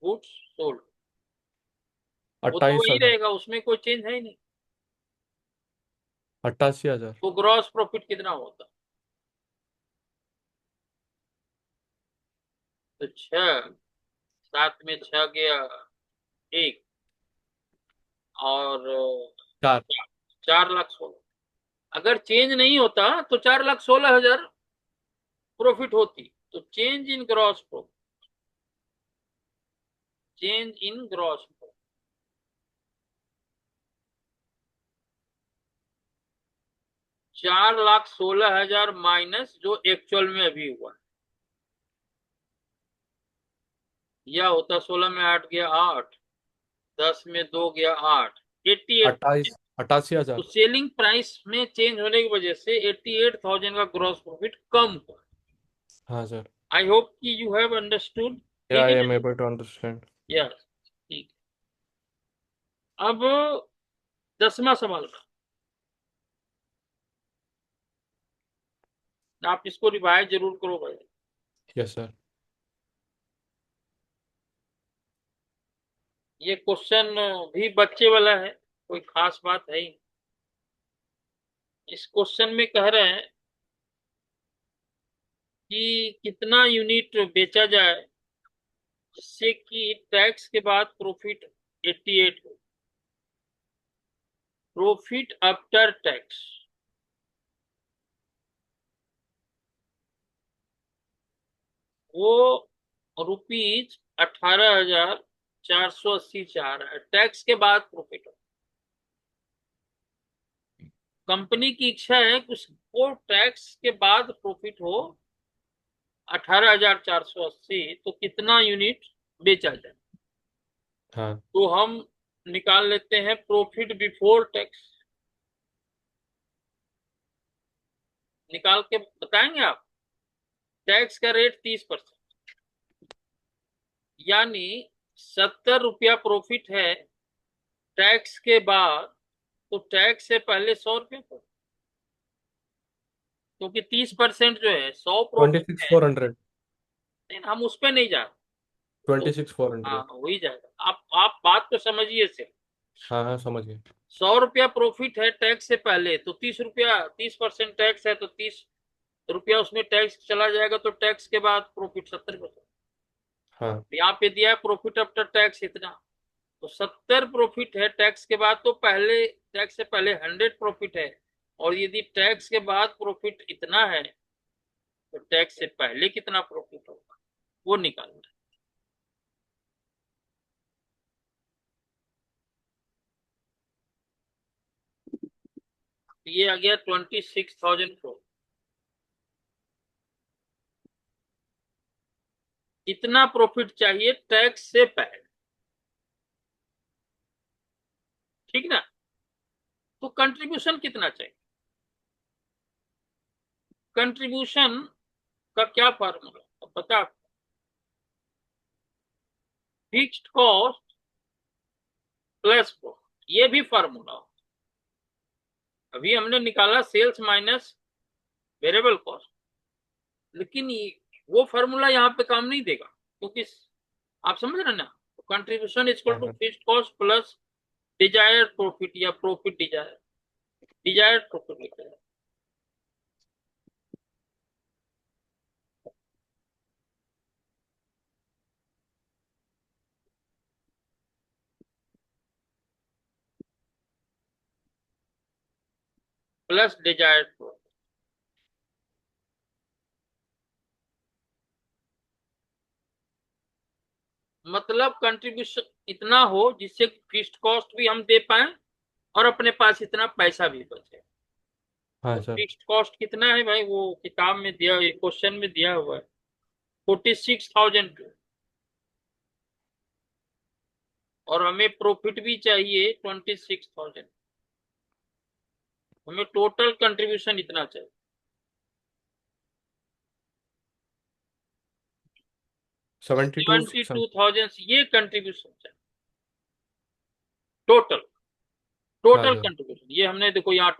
वो तो अट्ठाईस वही हजार रहेगा, उसमें कोई चेंज है ही नहीं। 88,000। तो ग्रॉस प्रॉफिट कितना होता, तो 6, 7 में 6 गया, 1, और चार। 4,16,000। अगर चेंज नहीं होता तो 4,16,000 प्रॉफिट होती। तो change in gross profit, change in gross profit 4,16,000 minus जो एक्चुअल में अभी हुआ, यह होता 16 में 8 गया 8, 10 में 2 गया 8, 88। 88,000। तो सेलिंग प्राइस में चेंज होने की वजह से 88,000 का ग्रॉस प्रॉफिट कम हुआ। हाँ सर। आई होप कि यू हैव अंडरस्टूड। या ठीक आई है am able to understand. Yes, ठीक। अब 10वां सवाल, आप इसको रिवाइज जरूर करो भाई। Yes sir. ये क्वेश्चन भी बच्चे वाला है, कोई खास बात है ही नहीं। इस क्वेश्चन में कह रहे हैं कि कितना यूनिट बेचा जाए जिससे कि टैक्स के बाद प्रॉफिट 88 हो। प्रॉफिट आफ्टर टैक्स वो ₹18,480 चाह रहा है, टैक्स के बाद प्रॉफिट हो। कंपनी की इच्छा है कि उसको टैक्स के बाद प्रॉफिट हो 18,480, तो कितना यूनिट बेचा जाए। हाँ तो हम निकाल लेते हैं प्रॉफिट बिफोर टैक्स, निकाल के बताएंगे आप। टैक्स का रेट 30%, यानी 70 रुपया प्रॉफिट है टैक्स के बाद, तो टैक्स से पहले 100 रुपये को, क्योंकि 30% जो है 100 ट्वेंटी प्रॉफिट सिक्स है, फोर हंड्रेड लेकिन हम उस पर नहीं जा रहे। तो 26,400। हाँ, हो ही जाएगा। आप बात को समझिए से, हाँ हाँ समझ गए। 100 रुपया प्रॉफिट है टैक्स से पहले, तो 30 रुपया, 30% टैक्स है, तो 30 रुपया उसमें टैक्स चला जाएगा, तो टैक्स के बाद प्रॉफिट 70%। हाँ यहाँ पे दिया है प्रॉफिट आफ्टर टैक्स इतना, तो 70 प्रॉफिट है टैक्स के बाद, तो पहले टैक्स से पहले 100 प्रॉफिट है, और यदि टैक्स के बाद प्रॉफिट इतना है, तो टैक्स से पहले कितना प्रॉफिट होगा वो निकालना है। तो ये आ गया 26,000 करोड़। इतना प्रॉफिट चाहिए टैक्स से पहले, ठीक ना। तो कंट्रीब्यूशन कितना चाहिए, कंट्रीब्यूशन का क्या फार्मूला बता। फिक्स्ड कॉस्ट प्लस प्रॉफिट, ये भी फार्मूला। अभी हमने निकाला सेल्स माइनस वेरिएबल कॉस्ट, लेकिन वो फार्मूला यहाँ पे काम नहीं देगा, क्योंकि आप समझ रहे ना, कंट्रीब्यूशन इज इक्वल हाँ टू हाँ। Fixed cost plus desired profit, या प्रॉफिट डिजायर्ड प्रॉफिट लिखा है, प्लस डिजायर्ड प्रॉफिट। मतलब कंट्रीब्यूशन इतना हो जिससे फिक्स्ड कॉस्ट भी हम दे पाए और अपने पास इतना पैसा भी बचे। हाँ तो सर। फिक्स्ड कॉस्ट कितना है भाई, वो किताब में दिया, क्वेश्चन में दिया हुआ है 46,000, और हमें प्रॉफिट भी चाहिए 26,000। हमें टोटल कंट्रीब्यूशन इतना चाहिए। 72 600। 72,000 ये कंट्रीब्यूशन चाहिए टोटल। हाँ टोटल सर। कंट्रीब्यूशन ये हमने देखो यहाँ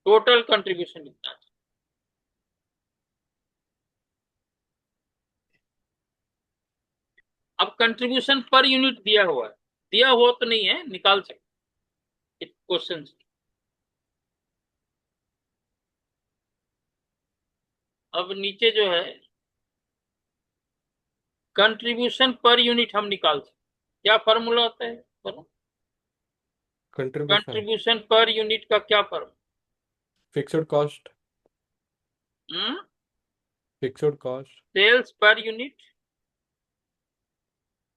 टोटल कंट्रीब्यूशन इतना चाहिए। अब कंट्रीब्यूशन पर यूनिट दिया हुआ है, दिया हुआ तो नहीं है, निकाल सकते क्वेश्चन से। अब नीचे जो है कंट्रीब्यूशन पर यूनिट हम निकाल सकते, क्या फॉर्मूला होता है बोलो? कंट्रीब्यूशन कंट्रीब्यूशन पर यूनिट का क्या formula? Fixed cost. Fixed cost. Sales per unit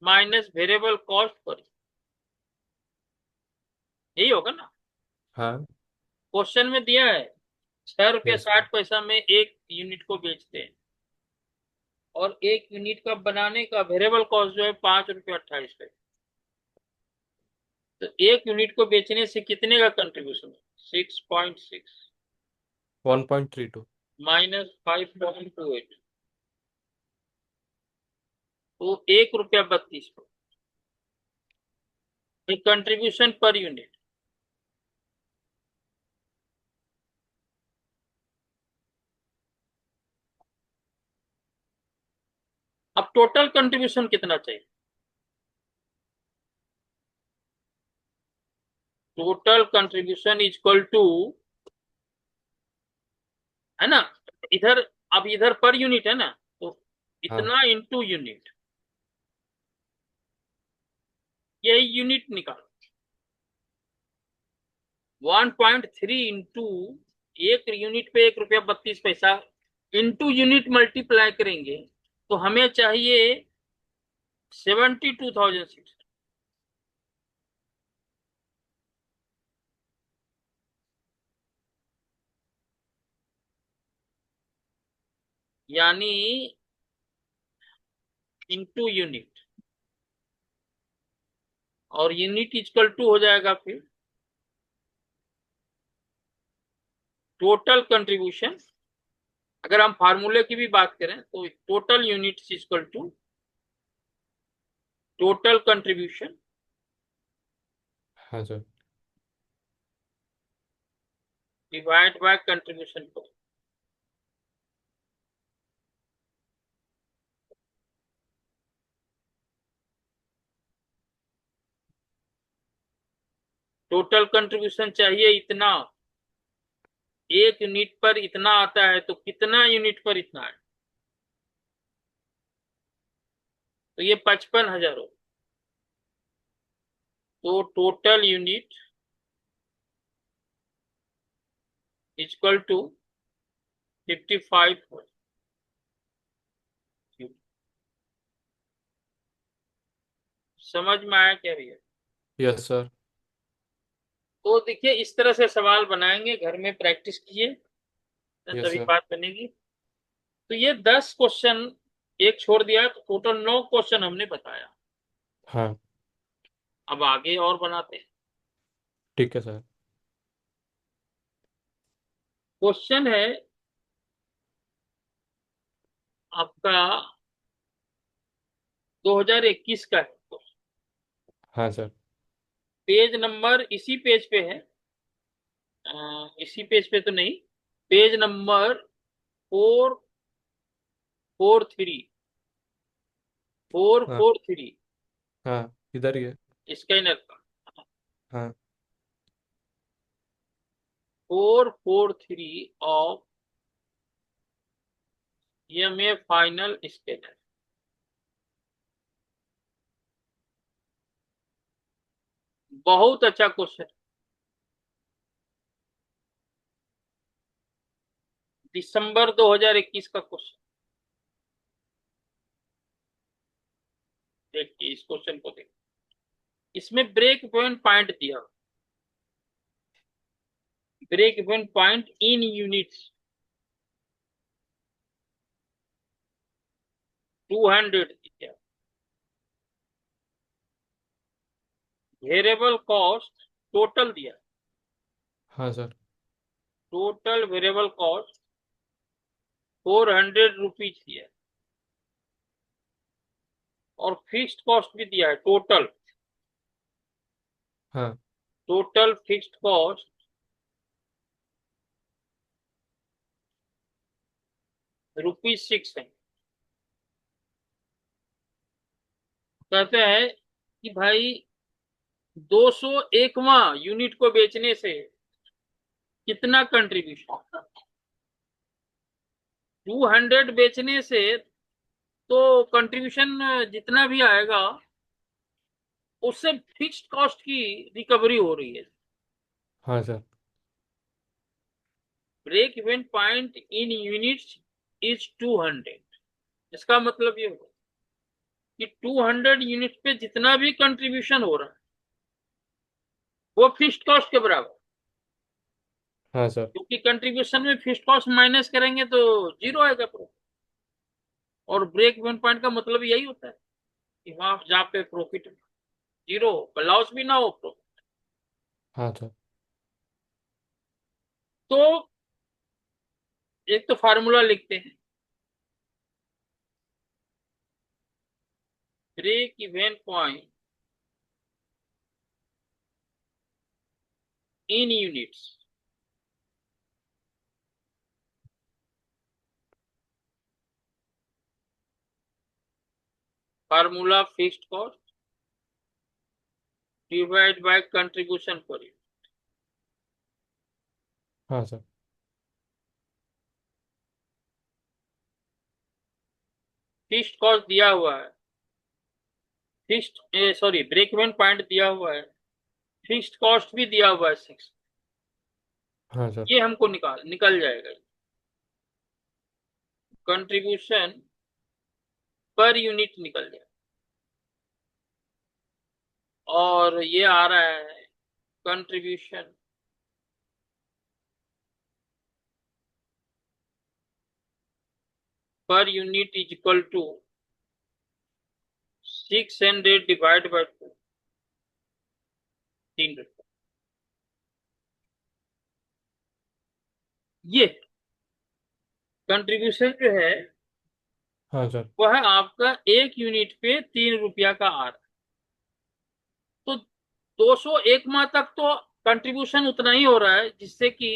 minus variable cost per, यही होगा ना? हाँ। क्वेश्चन में दिया है 6 रुपया यस। 60 पैसा में एक यूनिट को बेचते हैं, और एक यूनिट का बनाने का वेरिएबल कॉस्ट जो है 5 रुपया 28 पैसे। तो एक यूनिट को बेचने से कितने का कंट्रीब्यूशन है? 6.6 1.32। माइनस 5.28, तो 1 रुपया 32 पैसे कंट्रीब्यूशन पर यूनिट। अब टोटल कंट्रीब्यूशन कितना चाहिए? Total contribution is equal to, है ना, इधर, अब इधर पर यूनिट है ना, तो हाँ इतना इंटू यूनिट, यही यूनिट निकालो। 1.3 इंटू एक यूनिट पे 1 रुपया 32 पैसा इंटू यूनिट मल्टीप्लाई करेंगे तो हमें चाहिए 72,600। यानी इंटू यूनिट, और यूनिट इक्वल टू हो जाएगा फिर टोटल कंट्रीब्यूशन। अगर हम फार्मूले की भी बात करें तो total unit equal to total contribution हाँ सर। डिवाइड बाय कंट्रीब्यूशन को। टोटल कंट्रीब्यूशन चाहिए इतना, एक यूनिट पर इतना आता है, तो कितना यूनिट पर इतना है? तो ये 55,000 हो। तो टोटल यूनिट इक्वल टू 55 हो। समझ में आया क्या भैया? Yes sir. तो देखिए इस तरह से सवाल बनाएंगे, घर में प्रैक्टिस कीजिए, यस तभी सर। बात बनेगी। तो ये 10 क्वेश्चन एक छोड़ दिया, तो टोटल 9 क्वेश्चन हमने बताया। हाँ। अब आगे और बनाते हैं। ठीक है सर। क्वेश्चन है आपका 2021 का है। हाँ सर। पेज नंबर इसी पेज पे है, इसी पेज पे तो नहीं, पेज नंबर 443, फोर हाँ। फोर थ्री हाँ इधर ही है। स्कैनर का हाँ। 443 ऑफ EMA फाइनल स्कैनर। बहुत अच्छा क्वेश्चन, दिसंबर 2021 का क्वेश्चन। देखिए इस क्वेश्चन को देखिए, इसमें ब्रेक इवन पॉइंट दिया, break even point in units 200 दिया, वेरिएबल कॉस्ट टोटल दिया, हाँ sir. Total variable cost 400 rupees दिया, और फिक्स्ड कॉस्ट भी दिया है टोटल, हाँ टोटल फिक्स्ड कॉस्ट ₹6 है। कहते हैं कि भाई 201वां यूनिट को बेचने से कितना कंट्रीब्यूशन, 200 बेचने से तो कंट्रीब्यूशन जितना भी आएगा उससे फिक्स्ड कॉस्ट की रिकवरी हो रही है। हाँ sir. Break even point in units is 200, इसका मतलब ये होगा कि 200 यूनिट पे जितना भी कंट्रीब्यूशन हो रहा है वो फिक्स्ड कॉस्ट के बराबर, हाँ सर। क्योंकि कंट्रीब्यूशन में फिक्स्ड कॉस्ट माइनस करेंगे तो जीरो आएगा प्रॉफिट, और ब्रेक इवन पॉइंट का मतलब यही होता है कि वहां जहाँ पे प्रॉफिट जीरो हो, लॉस भी ना हो प्रॉफिट। हाँ सर। तो एक तो फार्मूला लिखते हैं, break even point in units, formula fixed cost divide by contribution per unit. हाँ सर। फिक्स्ड कॉस्ट दिया हुआ है, fixed sorry break even point दिया हुआ है, फिक्स्ड कॉस्ट भी दिया हुआ है 6, हाँ सर। ये हमको निकल जाएगा, कंट्रीब्यूशन पर यूनिट निकल जाएगा, और ये आ रहा है contribution per unit is equal to 600 divide by 2, 300। ये कंट्रीब्यूशन जो है हाँ सर। वह आपका एक यूनिट पे 3 रुपया का आ रहा है, तो 201 माह तक तो कंट्रीब्यूशन उतना ही हो रहा है जिससे कि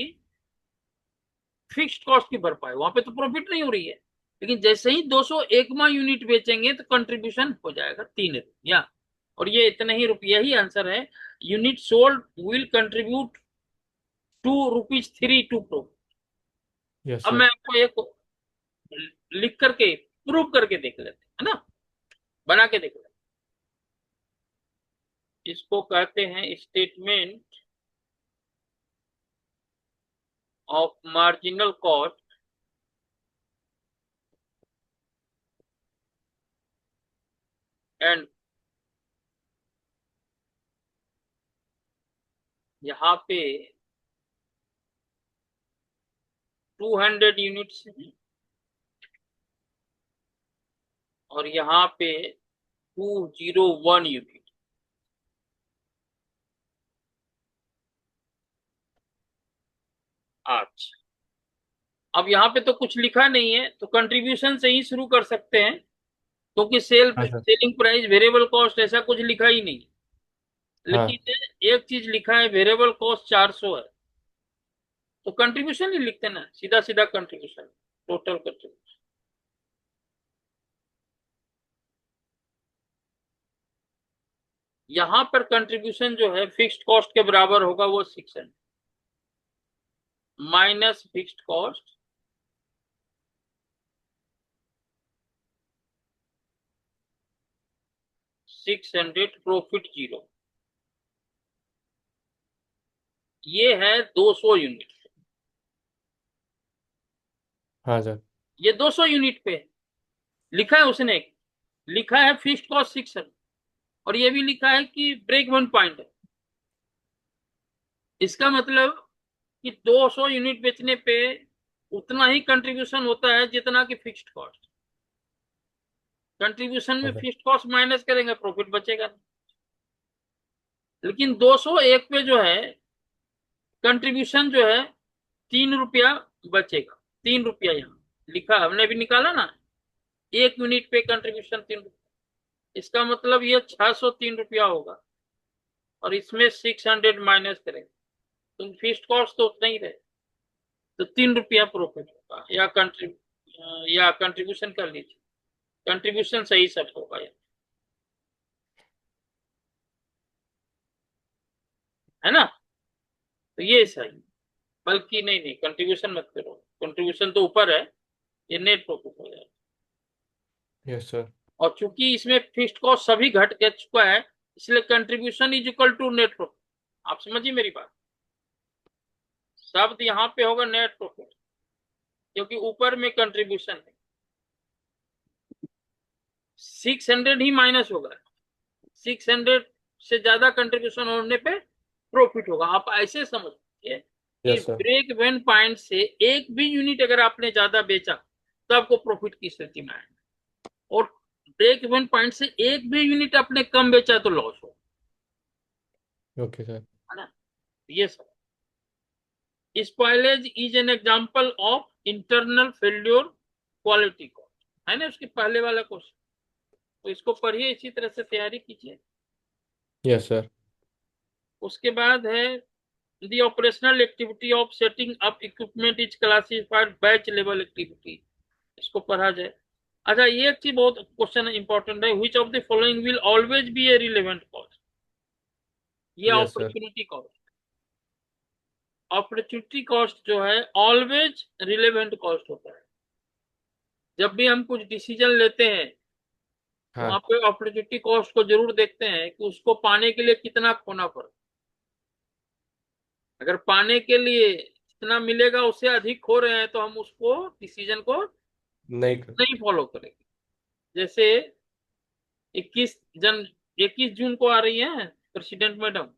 फिक्स्ड कॉस्ट की भरपाई, वहां पे तो प्रॉफिट नहीं हो रही है, लेकिन जैसे ही 201वां यूनिट बेचेंगे तो कंट्रीब्यूशन हो जाएगा 3 रुपया, और ये इतना ही रुपया ही आंसर है, unit sold will contribute ₹2 to profit. Yes अब सर। मैं आपको एक लिख करके प्रूव करके देख लेते हैं, है ना, बना के देख लेते हैं। इसको कहते हैं statement of marginal cost and, यहाँ पे 200 यूनिट्स हैं और यहाँ पे 201 यूनिट। अच्छा, अब यहाँ पे तो कुछ लिखा नहीं है तो कंट्रीब्यूशन से ही शुरू कर सकते हैं, क्योंकि हाँ sir. Selling price variable cost ऐसा कुछ लिखा ही नहीं, हाँ लेकिन एक चीज लिखा है वेरिएबल कॉस्ट 400 है, तो कंट्रीब्यूशन ही लिखते ना, सीधा सीधा कंट्रीब्यूशन, टोटल कंट्रीब्यूशन। यहां पर कंट्रीब्यूशन जो है फिक्स्ड कॉस्ट के बराबर होगा, वो 600 माइनस फिक्स्ड कॉस्ट 600 प्रॉफिट 0, ये है 200 यूनिट, हाँ सर। ये 200 यूनिट पे लिखा है उसने, लिखा है फिक्स्ड कॉस्ट 600 और ये भी लिखा है कि ब्रेक इवन पॉइंट है। इसका मतलब कि 200 यूनिट बेचने पे उतना ही कंट्रीब्यूशन होता है जितना कि फिक्स्ड कॉस्ट। कंट्रीब्यूशन में Okay. फिक्स्ड कॉस्ट माइनस करेंगे, प्रॉफिट बचेगा नहीं। लेकिन 201 पे जो है कंट्रीब्यूशन जो है 3 रुपया बचेगा। 3 रुपया यहाँ लिखा, हमने भी निकाला ना, 1 यूनिट पे कंट्रीब्यूशन 3 रुपया। इसका मतलब ये 603 रुपया होगा और इसमें 600 माइनस करेंगे तो फिक्स्ड कॉस्ट तो उतना ही रहे, तो 3 रुपया प्रॉफिट होगा। या कंट्रीब्यूशन कर लीजिए, कंट्रीब्यूशन सही सब होगा यार, है ना। तो ये सही, बल्कि नहीं नहीं कंट्रीब्यूशन मत करो, कंट्रीब्यूशन तो ऊपर है, ये नेट प्रॉफिट हो जाएगा। Yes, sir. और चूंकि इसमें फिक्स्ड कॉस्ट सभी घट के चुका है, इसलिए contribution is equal to net profit. आप समझिए मेरी बात, शब्द यहाँ पे होगा नेट प्रॉफिट, क्योंकि ऊपर में कंट्रीब्यूशन है। 600 ही माइनस होगा, 600 से ज्यादा कंट्रीब्यूशन होने पे प्रॉफिट होगा। आप ऐसे समझिए कि Yes, sir. Break even point से एक भी यूनिट अगर आपने ज्यादा बेचा तो आपको प्रॉफिट की स्थिति में आएगा, और ब्रेक इवन पॉइंट से एक भी यूनिट आपने कम बेचा तो लॉस हो, Okay, sir. है ना। ये सब spoilage is an example of internal failure quality cost, है ना, उसके पहले वाला क्वेश्चन। तो इसको पढ़िए, इसी तरह से तैयारी कीजिए। Yes, sir. उसके बाद है the operational activity of setting up equipment is classified batch level activity, इसको पढ़ा जाए। अच्छा, ये एक चीज बहुत क्वेश्चन इंपॉर्टेंट है, which of the following will always be a relevant cost, ये Yes, sir. Opportunity cost. Opportunity cost जो है ऑलवेज रिलेवेंट कॉस्ट होता है। जब भी हम कुछ डिसीजन लेते हैं तो वहां हाँ. पे अपॉर्चुनिटी कॉस्ट को जरूर देखते हैं कि उसको पाने के लिए कितना खोना पड़ा। अगर पाने के लिए जितना मिलेगा उससे अधिक खो रहे हैं तो हम उसको डिसीजन को नहीं कर. नहीं फॉलो करेंगे। जैसे 21 जन 21 जून को आ रही है प्रेसिडेंट मैडम,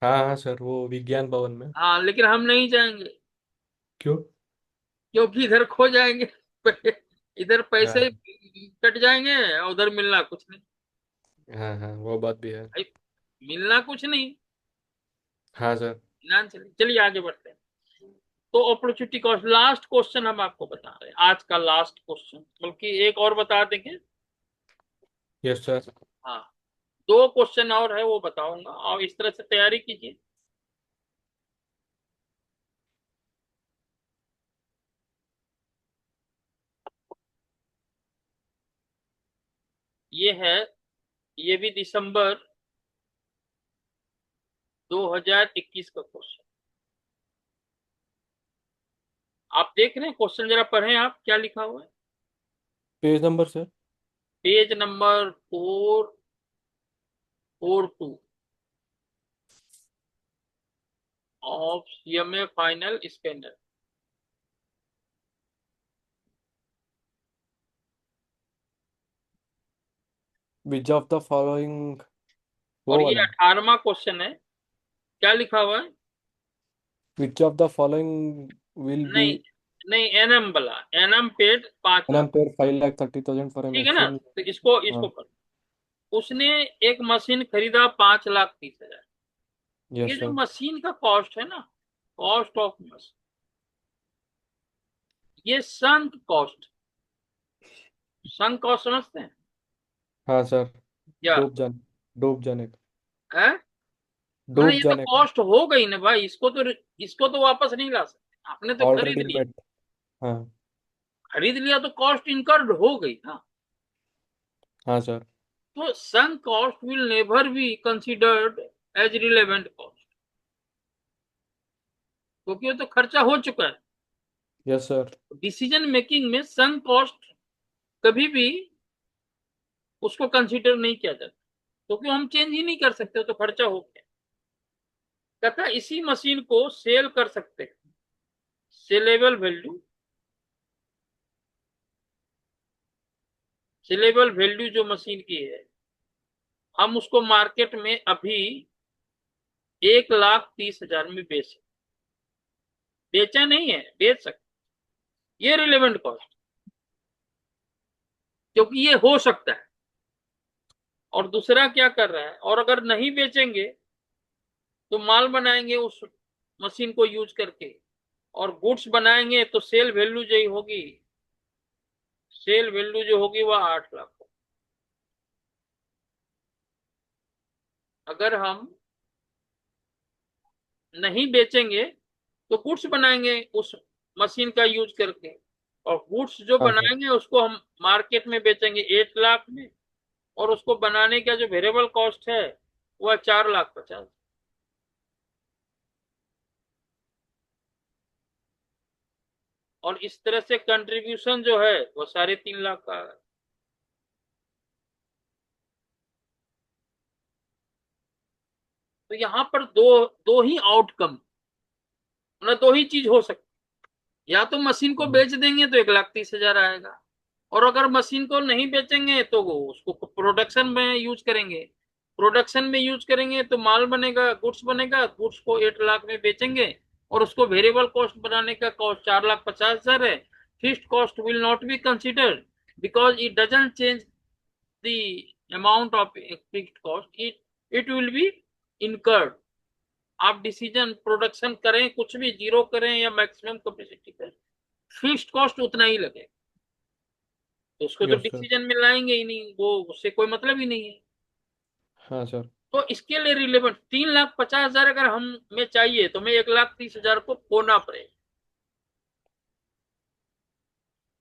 हाँ हाँ सर, वो विज्ञान भवन में. हाँ, लेकिन हम नहीं जाएंगे क्यों? क्योंकि इधर खो जाएंगे इधर पैसे हाँ कट जाएंगे और उधर मिलना कुछ नहीं। हाँ हाँ, वो बात भी है. भाई, मिलना कुछ नहीं, हाँ सर. ध्यान चलिए चलिए आगे बढ़ते हैं। तो अपॉर्चुनिटी कॉस्ट, लास्ट क्वेश्चन हम आपको बता रहे हैं, आज का लास्ट क्वेश्चन, बल्कि एक और बता देंगे। Yes sir. हाँ, 2 क्वेश्चन और है वो बताऊंगा, और इस तरह से तैयारी कीजिए। ये है, ये भी दिसंबर 2021 का क्वेश्चन। आप देख रहे हैं क्वेश्चन, जरा पढ़ें आप क्या लिखा हुआ है। Page number sir. Page number 442 of CMA final scanner. Which of the following, और वो ये वाला. 18वां क्वेश्चन है, क्या लिखा हुआ है। Which of the following will be नहीं नहीं, एनएम वाला, NM paid 5 lakh, unpaid 5,30,000 for a ठीक है ना। मैक्सिमम. तो इसको हाँ. इसको पढ़। उसने एक मशीन खरीदा 5,30,000। ये यस जो सर. मशीन का कॉस्ट है ना, कॉस्ट ऑफ मशीन, ये संक कॉस्ट, संक कॉस्ट समझते हैं हाँ सर. क्या डूब जाने का. है। मतलब डूब ये तो जाने का. कॉस्ट हो गई ना भाई, इसको तो वापस नहीं ला सकते, आपने तो खरीद ऑलरेडी लिया। मेट. हाँ. खरीद लिया तो कॉस्ट इनकर्ड हो गई ना। हाँ सर. तो sunk cost will never be considered as relevant cost, क्योंकि वो तो खर्चा हो चुका है। Yes sir. डिसीजन मेकिंग में संक कॉस्ट कभी भी उसको कंसीडर नहीं किया जाता, क्योंकि हम चेंज ही नहीं कर सकते, तो खर्चा हो गया। तथा इसी मशीन को सेल कर सकते हैं, सेलेबल वैल्यू सेलेबल वैल्यू जो मशीन की है, हम उसको मार्केट में अभी 1,30,000 में बेचा नहीं है, बेच सकते, ये रिलेवेंट कॉस्ट, क्योंकि ये हो सकता है। और दूसरा क्या कर रहा है, और अगर नहीं बेचेंगे तो माल बनाएंगे उस मशीन को यूज करके, और गुड्स बनाएंगे तो सेल वैल्यू जो होगी, सेल वैल्यू जो होगी वह 8 लाख होगी। अगर हम नहीं बेचेंगे तो गुड्स बनाएंगे उस मशीन का यूज करके, और गुड्स जो हाँ सर। बनाएंगे उसको हम मार्केट में बेचेंगे 8 लाख में, और उसको बनाने का जो वेरिएबल कॉस्ट है वह 4,50,000। और इस तरह से कंट्रीब्यूशन जो है वो 3.5 लाख का है। तो यहाँ पर दो दो ही आउटकम, मतलब दो ही चीज हो सकती, या तो मशीन को बेच देंगे तो 1,30,000 आएगा, और अगर मशीन को नहीं बेचेंगे तो वो उसको प्रोडक्शन में यूज करेंगे, प्रोडक्शन में यूज करेंगे तो माल बनेगा, गुड्स बनेगा, गुड्स को 8 लाख में बेचेंगे, और उसको वेरिएबल कॉस्ट बनाने का कॉस्ट 4,50,000 है। Fixed cost will not be considered because it doesn't change the amount of fixed cost, it will be incurred. आप डिसीजन प्रोडक्शन करें, कुछ भी जीरो करें या मैक्सिमम कैपेसिटी करें, फिक्स्ड कॉस्ट उतना ही लगेगा, तो उसको तो यस सर। डिसीजन में लाएंगे ही नहीं, वो उससे कोई मतलब ही नहीं है। हाँ सर। तो इसके लिए रिलेवेंट 3,50,000 अगर हमें चाहिए तो हमें 1,30,000 को खोना पड़ेगा।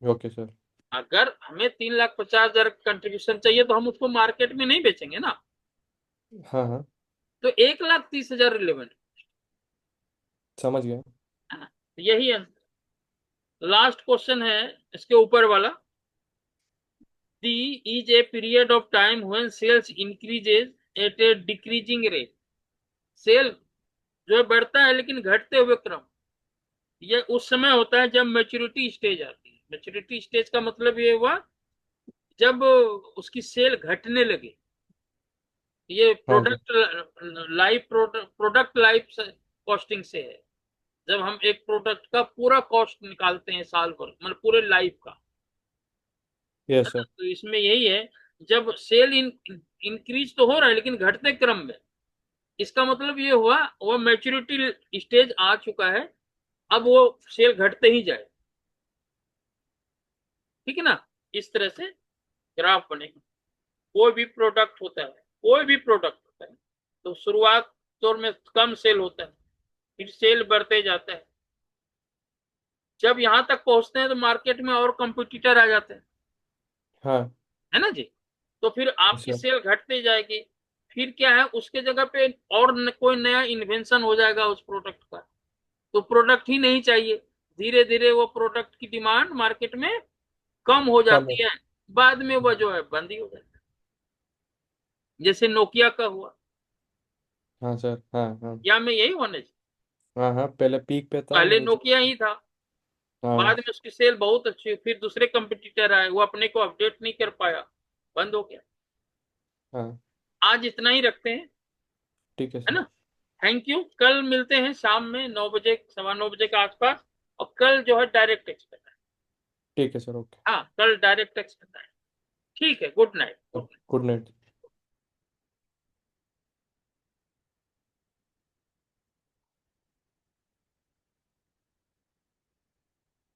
Okay sir. अगर हमें 3,50,000 कंट्रीब्यूशन चाहिए तो हम उसको मार्केट में नहीं बेचेंगे ना, हाँ हाँ, तो 1,30,000 रिलेवेंट समझ गया। है ना। तो यही आंसर। लास्ट क्वेश्चन है इसके ऊपर वाला, D is a period of time when sales increases at a decreasing rate। Sale जो है बढ़ता है लेकिन घटते हुए क्रम, ये उस समय होता है जब मैच्योरिटी स्टेज आती है। मैच्योरिटी स्टेज का मतलब ये हुआ जब उसकी सेल घटने लगे। ये हाँ जी। प्रोडक्ट लाइफ कॉस्टिंग से है, जब हम एक प्रोडक्ट का पूरा कॉस्ट निकालते हैं साल भर, मतलब पूरे लाइफ का, है यस ना। सर। तो इसमें यही है, जब सेल इंक्रीज तो हो रहा है लेकिन घटते क्रम में, इसका मतलब ये हुआ वो मैच्योरिटी स्टेज आ चुका है, अब वो सेल घटते ही जाए। ठीक है ना, इस तरह से ग्राफ बनेगा। कोई भी प्रोडक्ट होता है, कोई भी प्रोडक्ट होता है, तो शुरुआत दौर में कम सेल होता है, फिर सेल बढ़ते जाता है, जब यहां तक पहुंचते हैं तो मार्केट में और कंपटीटर आ जाते हैं, हाँ। है ना जी। तो फिर यस आपकी सर। सेल घटते जाएगी, फिर क्या है उसके जगह पे और कोई नया इन्वेंशन हो जाएगा उस प्रोडक्ट का, तो प्रोडक्ट ही नहीं चाहिए, धीरे धीरे वो प्रोडक्ट की डिमांड मार्केट में कम हो कम है। जाती है, बाद में वो जो है बंद ही हो जाता है, जैसे नोकिया का हुआ, हाँ सर। हाँ हाँ। या में यही होने चाहिए। हाँ हाँ, पहले पीक पे था पहले वो नोकिया ही था, बाद हाँ में उसकी सेल बहुत अच्छी हुई, फिर दूसरे कंपटीटर आए, वो अपने को अपडेट नहीं कर पाया, बंद हो गया। हाँ। आज इतना ही रखते हैं, ठीक है है सर। ना। थैंक यू, कल मिलते हैं शाम में 9 बजे, 9:15 के आसपास, और कल जो है डायरेक्ट एक्सपेक्ट है। ठीक है सर। ओके। हाँ, कल डायरेक्ट एक्सपेक्ट है। ठीक है, गुड नाइट। Good night.